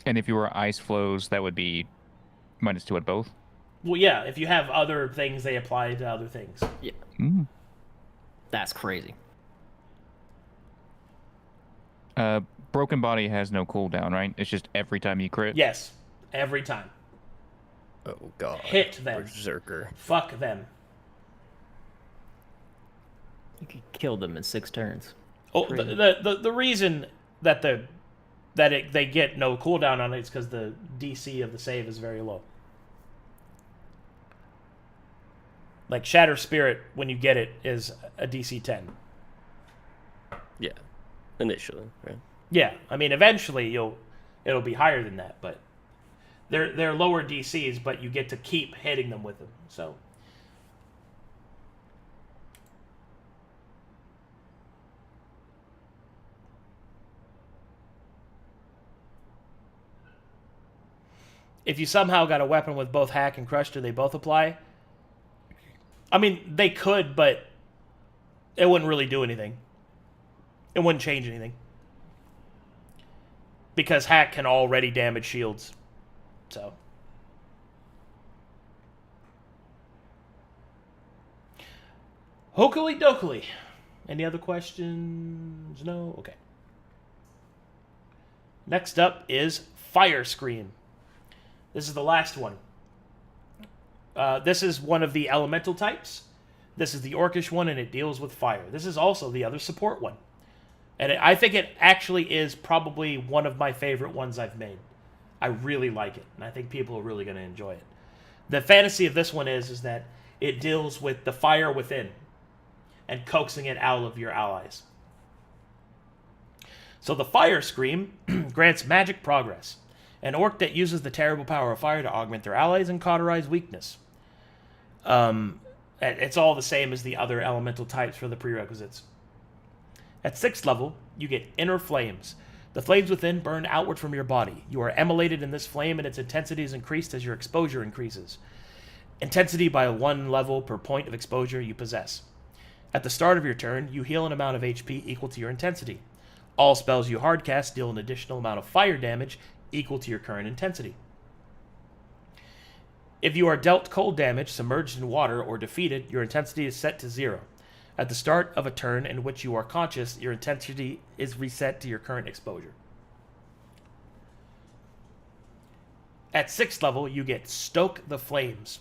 And if you were ice flows, that would be -2 at both? Well, yeah, if you have other things, they apply to other things. Yeah. Mm. That's crazy. Broken Body has no cooldown, right? It's just every time you crit? Yes, every time. Oh, God. Hit them. Berserker. Fuck them. You could kill them in 6 turns. Oh, the reason that they get no cooldown on it is because the DC of the save is very low. Like Shatter Spirit, when you get it, is a DC 10. Yeah, initially, right? Yeah, I mean, eventually it'll be higher than that, but they're lower DCs, but you get to keep hitting them with them. So. If you somehow got a weapon with both Hack and Crush, do they both apply? I mean, they could, but it wouldn't really do anything. It wouldn't change anything. Because Hack can already damage shields. So. Hokily dokily. Any other questions? No? Okay. Next up is Fire Screen. This is the last one. This is one of the elemental types. This is the orcish one, and it deals with fire. This is also the other support one. And I think it actually is probably one of my favorite ones I've made. I really like it, and I think people are really going to enjoy it. The fantasy of this one is that it deals with the fire within and coaxing it out of your allies. So the Fire Scream grants magic progress. An orc that uses the terrible power of fire to augment their allies and cauterize weakness. It's all the same as the other elemental types for the prerequisites. At 6th level, you get Inner Flames. The flames within burn outward from your body. You are emulated in this flame, and its intensity is increased as your exposure increases. Intensity by 1 level per point of exposure you possess. At the start of your turn, you heal an amount of HP equal to your intensity. All spells you hardcast deal an additional amount of fire damage equal to your current intensity. If you are dealt cold damage, submerged in water, or defeated, your intensity is set to 0. At the start of a turn in which you are conscious, your intensity is reset to your current exposure. At 6th level, you get Stoke the Flames.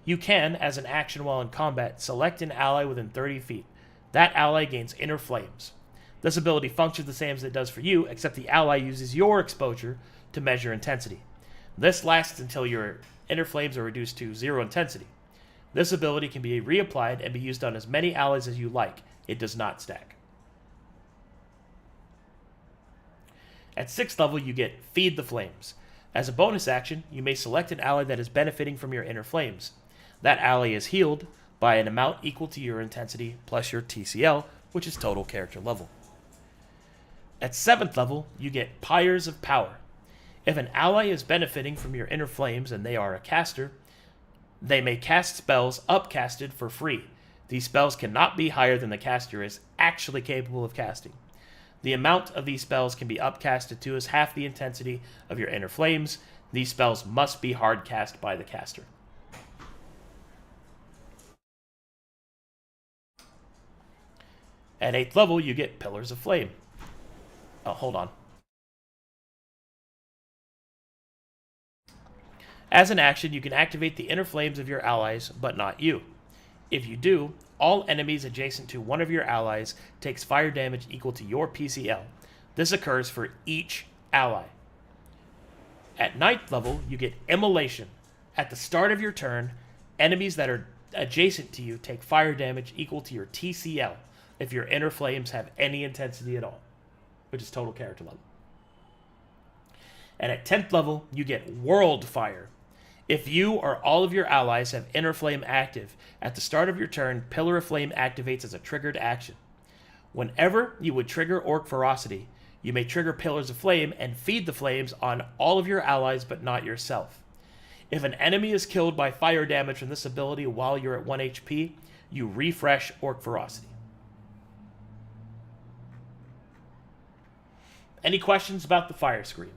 You can, as an action while in combat, select an ally within 30 feet. That ally gains Inner Flames. This ability functions the same as it does for you, except the ally uses your exposure to measure intensity. This lasts until your Inner Flames are reduced to 0 intensity. This ability can be reapplied and be used on as many allies as you like. It does not stack. At 6th level, you get Feed the Flames. As a bonus action, you may select an ally that is benefiting from your Inner Flames. That ally is healed by an amount equal to your intensity plus your TCL, which is total character level. At 7th level, you get Pyres of Power. If an ally is benefiting from your Inner Flames and they are a caster, they may cast spells upcasted for free. These spells cannot be higher than the caster is actually capable of casting. The amount of these spells can be upcasted to is half the intensity of your Inner Flames. These spells must be hardcast by the caster. At 8th level, you get Pillars of Flame. Oh, hold on. As an action, you can activate the Inner Flames of your allies, but not you. If you do, all enemies adjacent to one of your allies takes fire damage equal to your PCL. This occurs for each ally. At 9th level, you get Immolation. At the start of your turn, enemies that are adjacent to you take fire damage equal to your TCL if your inner flames have any intensity at all, which is total character level. And at 10th level, you get World Fire. If you or all of your allies have Inner Flame active, at the start of your turn, Pillar of Flame activates as a triggered action. Whenever you would trigger Orc Ferocity, you may trigger Pillars of Flame and feed the flames on all of your allies but not yourself. If an enemy is killed by fire damage from this ability while you're at 1 HP, you refresh Orc Ferocity. Any questions about the Fire Scream?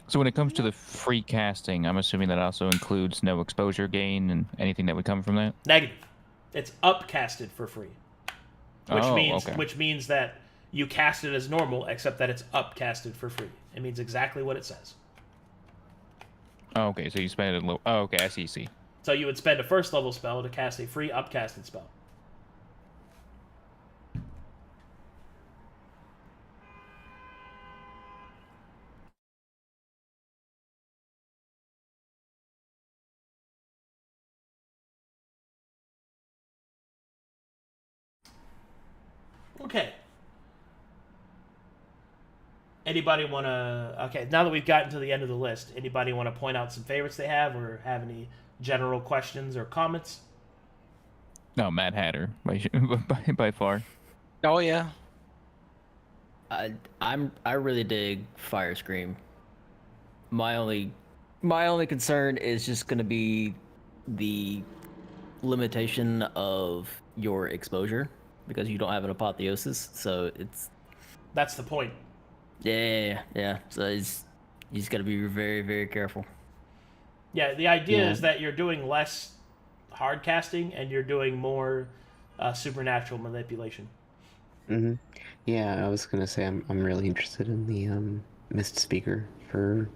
So when it comes to the free casting, I'm assuming that also includes no exposure gain and anything that would come from that? Negative. It's upcasted for free. Which means that you cast it as normal, except that it's upcasted for free. It means exactly what it says. Oh, okay, so you spend it low. Oh, okay, I see. So you would spend a first level spell to cast a free upcasted spell. Okay. Anybody want to... Okay, now that we've gotten to the end of the list, anybody want to point out some favorites they have or have any general questions or comments? No, Mad Hatter, by far. Oh, yeah. I really dig Fire Scream. My only concern is just going to be the limitation of your exposure, because you don't have an apotheosis, so it's... That's the point. Yeah. So you just got to be very, very careful. Yeah, the idea is that you're doing less hard casting and you're doing more supernatural manipulation. Mm-hmm. Yeah, I was gonna say I'm really interested in the Mist Speaker for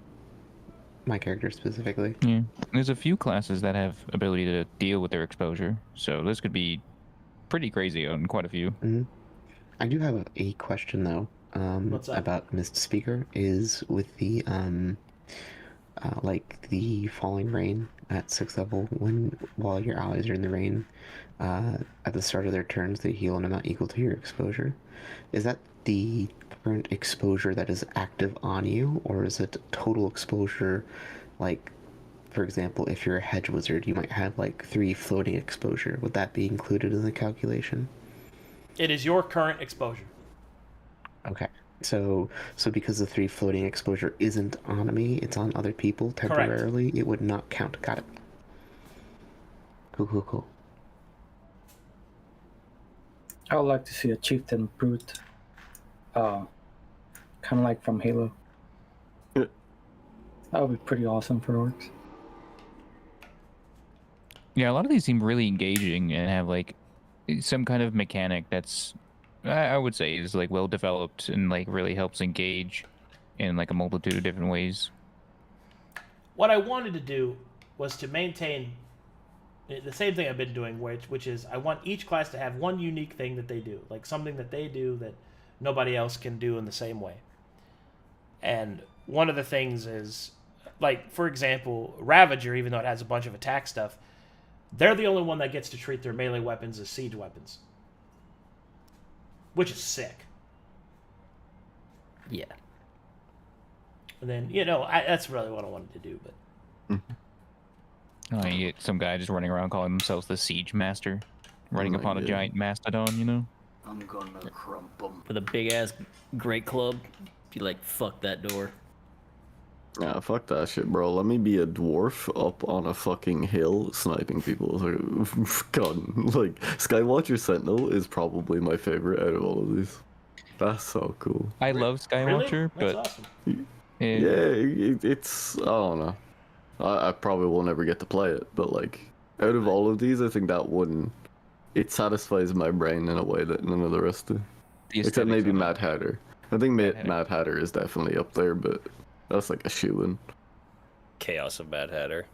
my character specifically. Yeah, there's a few classes that have ability to deal with their exposure, so this could be pretty crazy on quite a few. Mm-hmm. I do have a question though. What's up? About Mist Speaker is with the like the falling rain at 6th level while your allies are in the rain, at the start of their turns they heal an amount equal to your exposure. Is that the current exposure that is active on you, or is it total exposure? Like, for example, if you're a hedge wizard, you might have like 3 floating exposure. Would that be included in the calculation? It is your current exposure. Okay. So because the 3 floating exposure isn't on me, it's on other people temporarily, Correct. It would not count. Got it. Cool. I would like to see a chieftain brute, kind of like from Halo. That would be pretty awesome for orcs. Yeah, a lot of these seem really engaging and have like some kind of mechanic that's, I would say, is like well developed and like really helps engage in like a multitude of different ways. What I wanted to do was to maintain the same thing I've been doing, which is I want each class to have one unique thing that they do, like something that they do that nobody else can do in the same way. And one of the things is, like, for example, Ravager, even though it has a bunch of attack stuff, they're the only one that gets to treat their melee weapons as siege weapons. Which is sick. Yeah. And then, that's really what I wanted to do, but... Oh, you get some guy just running around calling themselves the Siege Master, riding upon a giant mastodon, I'm gonna crump 'em. With a big-ass great club, you like, fuck that door. Nah, fuck that shit, bro. Let me be a dwarf up on a fucking hill sniping people. God, like, Skywatcher Sentinel is probably my favorite out of all of these. That's so cool. I love Skywatcher, really? but... Awesome. It's... I don't know. I probably will never get to play it, but, like, out of all of these, I think that one... It satisfies my brain in a way that none of the rest do. Except maybe Mad Hatter. I think Mad Hatter is definitely up there, but... That's like a shoo-in. Chaos of Mad Hatter.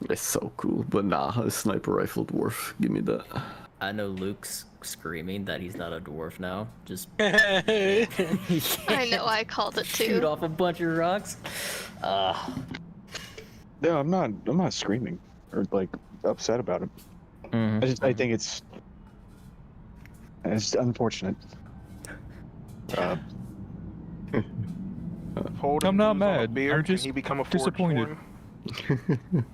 It's so cool, but nah, a sniper rifle dwarf. Give me that. I know Luke's screaming that he's not a dwarf now. Just I know, I called it too. shoot off a bunch of rocks. No, I'm not screaming or like upset about it. I think it's unfortunate. Hold I'm not him on a mad. beard, I'm just can he become a disappointed. Forge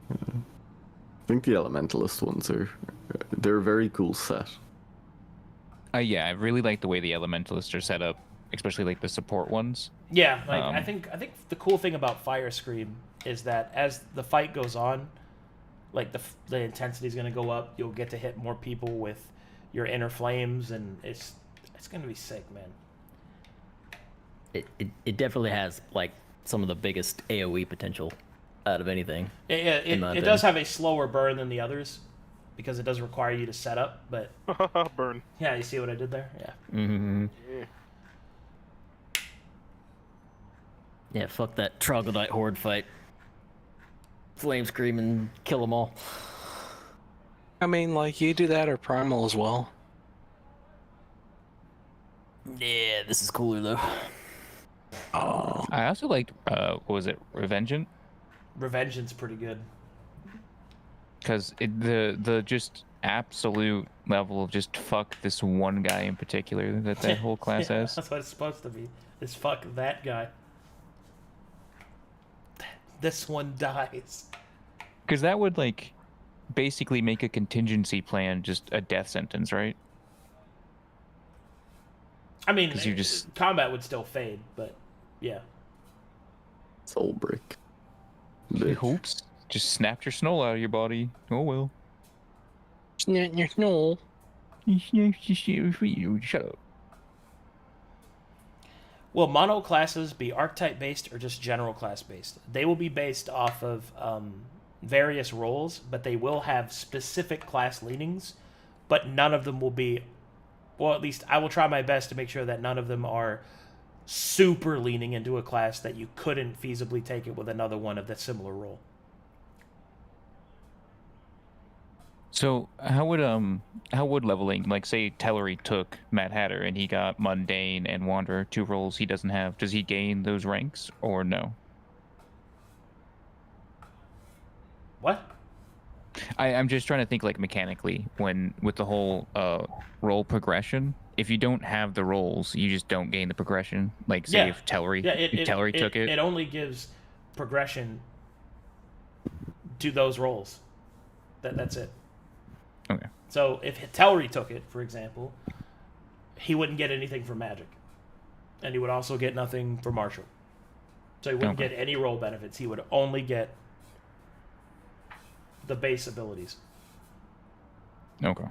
I think the elementalist ones they're a very cool set. Yeah, I really like the way the elementalists are set up, especially like the support ones. Yeah, like I think the cool thing about Fire Scream is that as the fight goes on, like the intensity is going to go up. You'll get to hit more people with your inner flames, and it's going to be sick, man. It definitely has like some of the biggest AOE potential out of anything. It does have a slower burn than the others because it does require you to set up, but burn. Yeah, you see what I did there? Yeah. Yeah. Yeah, fuck that troglodyte horde fight. Flame scream and kill them all. I mean, like, you do that or Primal as well. Yeah, this is cooler though. Oh. I also liked, what was it, Revengeant? Revengeant's pretty good. Because the just absolute level of just fuck this one guy in particular that whole class Yeah, has. that's what it's supposed to be. Is fuck that guy. This one dies. Because that would, like, basically make a contingency plan just a death sentence, right? I mean, you just... combat would still fade, but yeah. Soul break. Oops. Just snapped your snow out of your body. Oh well. Snap your snow. Shut up. Will mono classes be archetype based or just general class based? They will be based off of various roles, but they will have specific class leanings, but none of them will be, well, at least I will try my best to make sure that none of them are super leaning into a class that you couldn't feasibly take it with another one of that similar role. So how would leveling, like say Tellery took Mad Hatter and he got Mundane and Wanderer, 2 roles he doesn't have, does he gain those ranks or no? What? I'm just trying to think like mechanically with the whole role progression. If you don't have the roles, you just don't gain the progression. Like say if Tellery took it. It only gives progression to those roles. That's it. Okay. So if Tellery took it, for example, he wouldn't get anything for magic. And he would also get nothing for martial. So he wouldn't get any role benefits. He would only get the base abilities. Okay.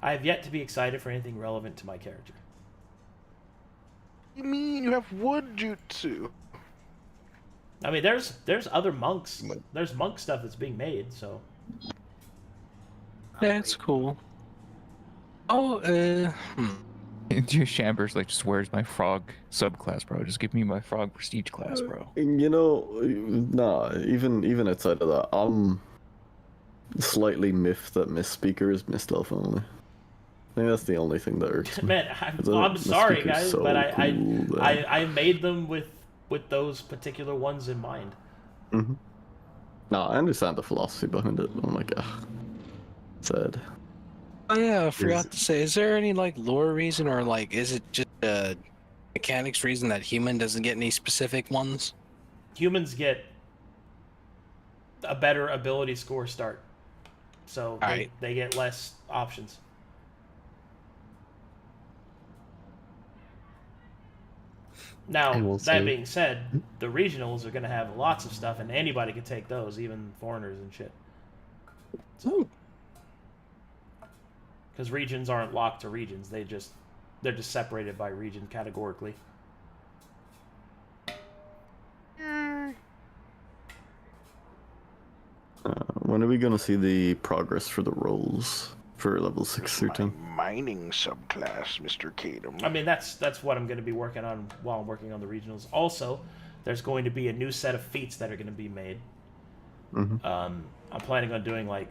I have yet to be excited for anything relevant to my character. You mean you have wood jutsu? I mean, there's other monks. There's monk stuff that's being made, so. That's cool. Oh, Your Chambers like just where's my frog subclass, bro? Just give me my frog prestige class, bro. You know, nah. Even outside of that, I'm slightly miffed that Misspeaker is Mist Elf only. I think that's the only thing that irks me. Man, I'm sorry, guys, so but cool, I made them with those particular ones in mind. Mm-hmm. No, I understand the philosophy behind it. I'm like, sad. oh yeah, I forgot to say, is there any like lore reason or like is it just a mechanics reason that human doesn't get any specific ones? Humans get a better ability score start, so they get less options. Now, that being said, the regionals are going to have lots of stuff, and anybody can take those, even foreigners and shit. So, because regions aren't locked to regions, they're just separated by region categorically. When are we gonna see the progress for the roles for level 6 through 10? Mining subclass, Mr. Kadum. I mean, that's what I'm going to be working on while I'm working on the regionals. Also, there's going to be a new set of feats that are going to be made. I'm planning on doing like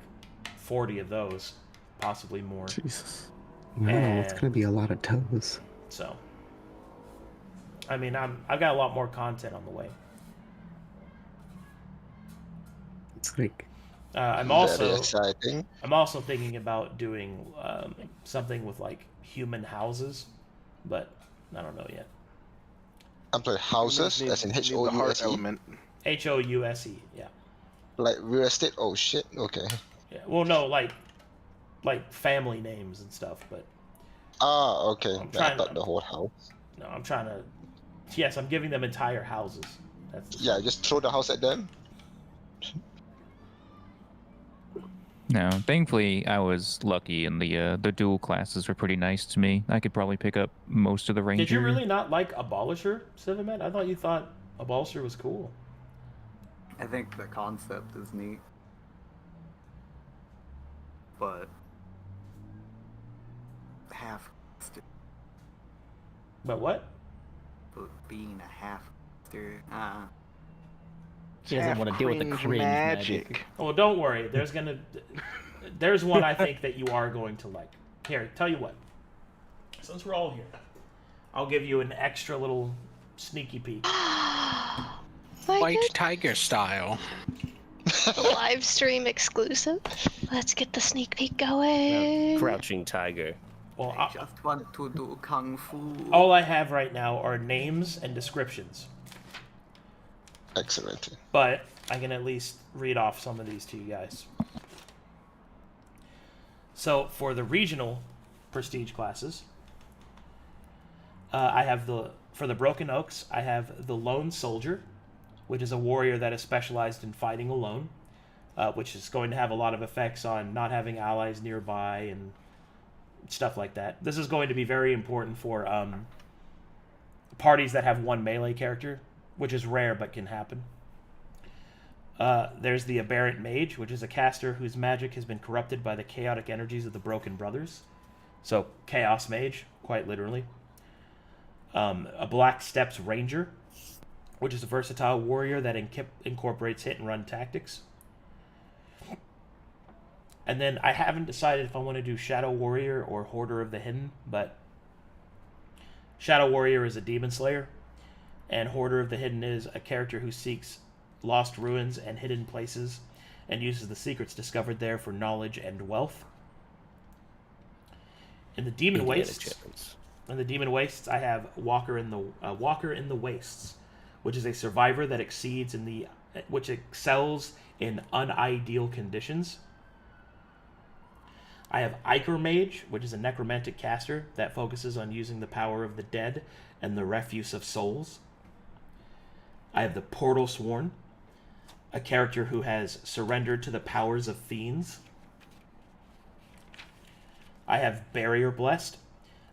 40 of those, possibly more. Jesus. Wow, it's And gonna be a lot of toes. so, I mean, I've got a lot more content on the way. It's like I'm Very also exciting. thinking about doing something with like human houses, but I don't know yet. I'm sorry, houses, as in Need the heart House. element. House, yeah. Like real estate. Oh shit. Okay. Yeah. Well, no, like family names and stuff, but Ah, okay. I'm I trying. thought the whole house. No, I'm trying to. Yes, I'm giving them entire houses. That's Yeah, just throw the house at them. No, thankfully I was lucky, and the dual classes were pretty nice to me. I could probably pick up most of the ranger. Did you really not like Abolisher, Civimet? I thought you thought Abolisher was cool. I think the concept is neat, but half. But what? But being a half. He doesn't want to deal with the cringe magic. Well, don't worry. There's one I think that you are going to like. Here, tell you what. Since we're all here, I'll give you an extra little sneaky peek. White Tiger style. Live stream exclusive. Let's get the sneak peek going. Crouching Tiger. Well, I just want to do kung fu. All I have right now are names and descriptions. Excellent. But I can at least read off some of these to you guys. So for the regional prestige classes, I have for the Broken Oaks, I have the Lone Soldier, which is a warrior that is specialized in fighting alone, which is going to have a lot of effects on not having allies nearby and stuff like that. This is going to be very important for parties that have one melee character, which is rare but can happen. There's the Aberrant Mage, which is a caster whose magic has been corrupted by the chaotic energies of the Broken Brothers. So, Chaos Mage, quite literally. A Black Steps Ranger, which is a versatile warrior that incorporates hit-and-run tactics. And then I haven't decided if I want to do Shadow Warrior or Hoarder of the Hidden, but Shadow Warrior is a Demon Slayer, and Hoarder of the Hidden is a character who seeks lost ruins and hidden places and uses the secrets discovered there for knowledge and wealth. In the Demon Wastes, I have Walker in the Wastes, which is a survivor that excels in unideal conditions. I have Ichor Mage, which is a necromantic caster that focuses on using the power of the dead and the refuse of souls. I have the Portal Sworn, a character who has surrendered to the powers of fiends. I have Barrier Blessed,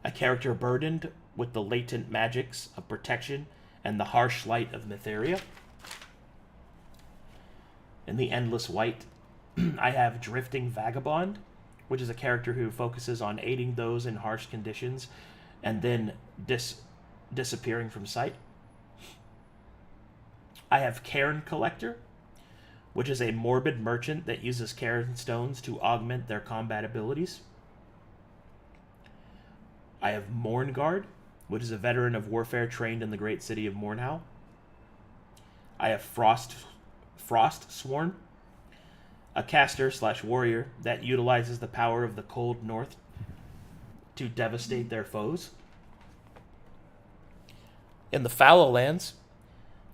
a character burdened with the latent magics of protection and the harsh light of Mytheria. In the Endless White, I have Drifting Vagabond, which is a character who focuses on aiding those in harsh conditions and then disappearing from sight. I have Cairn Collector, which is a morbid merchant that uses Cairn stones to augment their combat abilities. I have Mourn Guard, which is a veteran of warfare trained in the great city of Mournhowl. I have Frost Sworn, a caster/warrior that utilizes the power of the cold north to devastate their foes. In the Fallow Lands,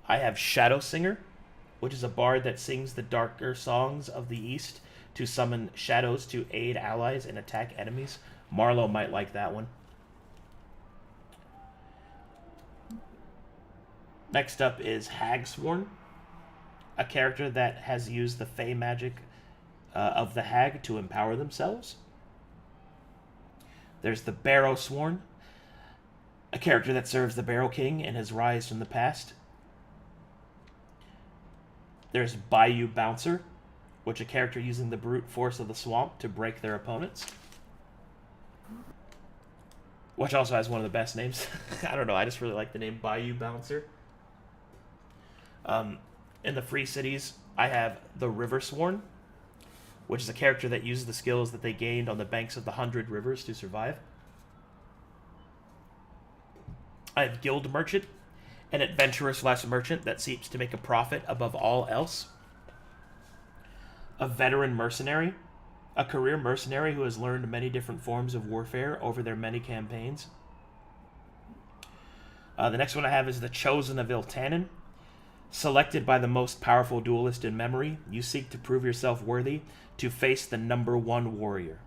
I have Shadow Singer, which is a bard that sings the darker songs of the east to summon shadows to aid allies and attack enemies. Marlowe might like that one. Next up is Hagsworn, a character that has used the Fey magic of the Hag to empower themselves. There's the Barrow Sworn, a character that serves the Barrow King and has rise from the past. There's Bayou Bouncer, which is a character using the brute force of the swamp to break their opponents. Which also has one of the best names. I don't know, I just really like the name Bayou Bouncer. in the free cities, I have the Riversworn, which is a character that uses the skills that they gained on the banks of the 100 rivers to survive. I have Guild Merchant, an adventurer/merchant that seeks to make a profit above all else. A Veteran Mercenary, a career mercenary who has learned many different forms of warfare over their many campaigns. The next one I have is the Chosen of Iltanen. Selected by the most powerful duelist in memory, you seek to prove yourself worthy to face the #1 warrior.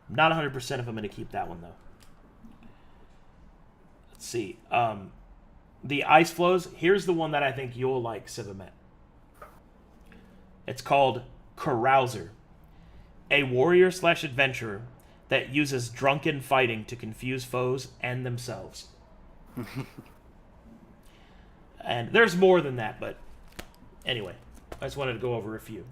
I'm not 100% if I'm going to keep that one, though. Let's see. The Ice Flows. Here's the one that I think you'll like, Sivamet. It's called Carouser. A warrior/adventurer that uses drunken fighting to confuse foes and themselves. And there's more than that, but anyway, I just wanted to go over a few.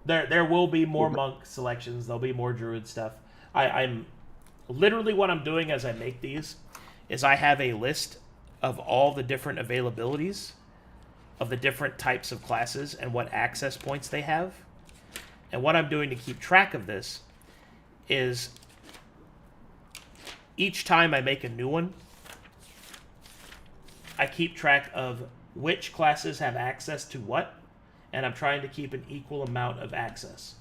There will be more monk selections. There'll be more druid stuff. I'm literally what I'm doing as I make these is I have a list of all the different availabilities of the different types of classes and what access points they have. And what I'm doing to keep track of this is each time I make a new one, I keep track of which classes have access to what, and I'm trying to keep an equal amount of access.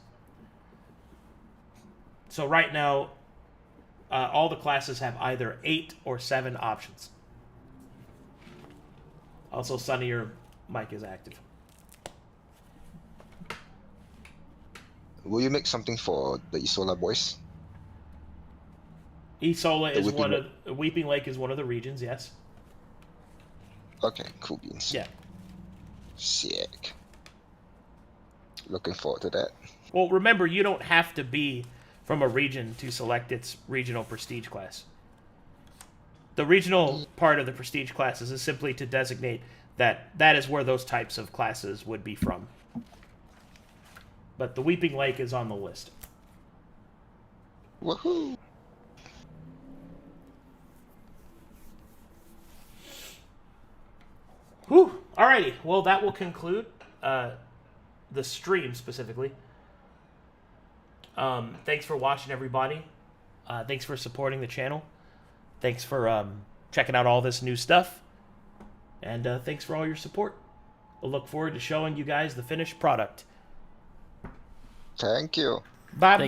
So right now, all the classes have either 8 or 7 options. Also, Sunny, your mic is active. Will you make something for the Isola boys? Isola is one of Weeping Lake is one of the regions, yes. Okay, cool beans. Yeah. Sick. Looking forward to that. Well, remember, you don't have to be from a region to select its regional prestige class. The regional part of the prestige classes is simply to designate that is where those types of classes would be from. But the Weeping Lake is on the list. Woohoo! Whew. Alrighty. Well, that will conclude the stream specifically. Thanks for watching, everybody. Thanks for supporting the channel. Thanks for checking out all this new stuff. And thanks for all your support. We'll look forward to showing you guys the finished product. Thank you. Bye-bye.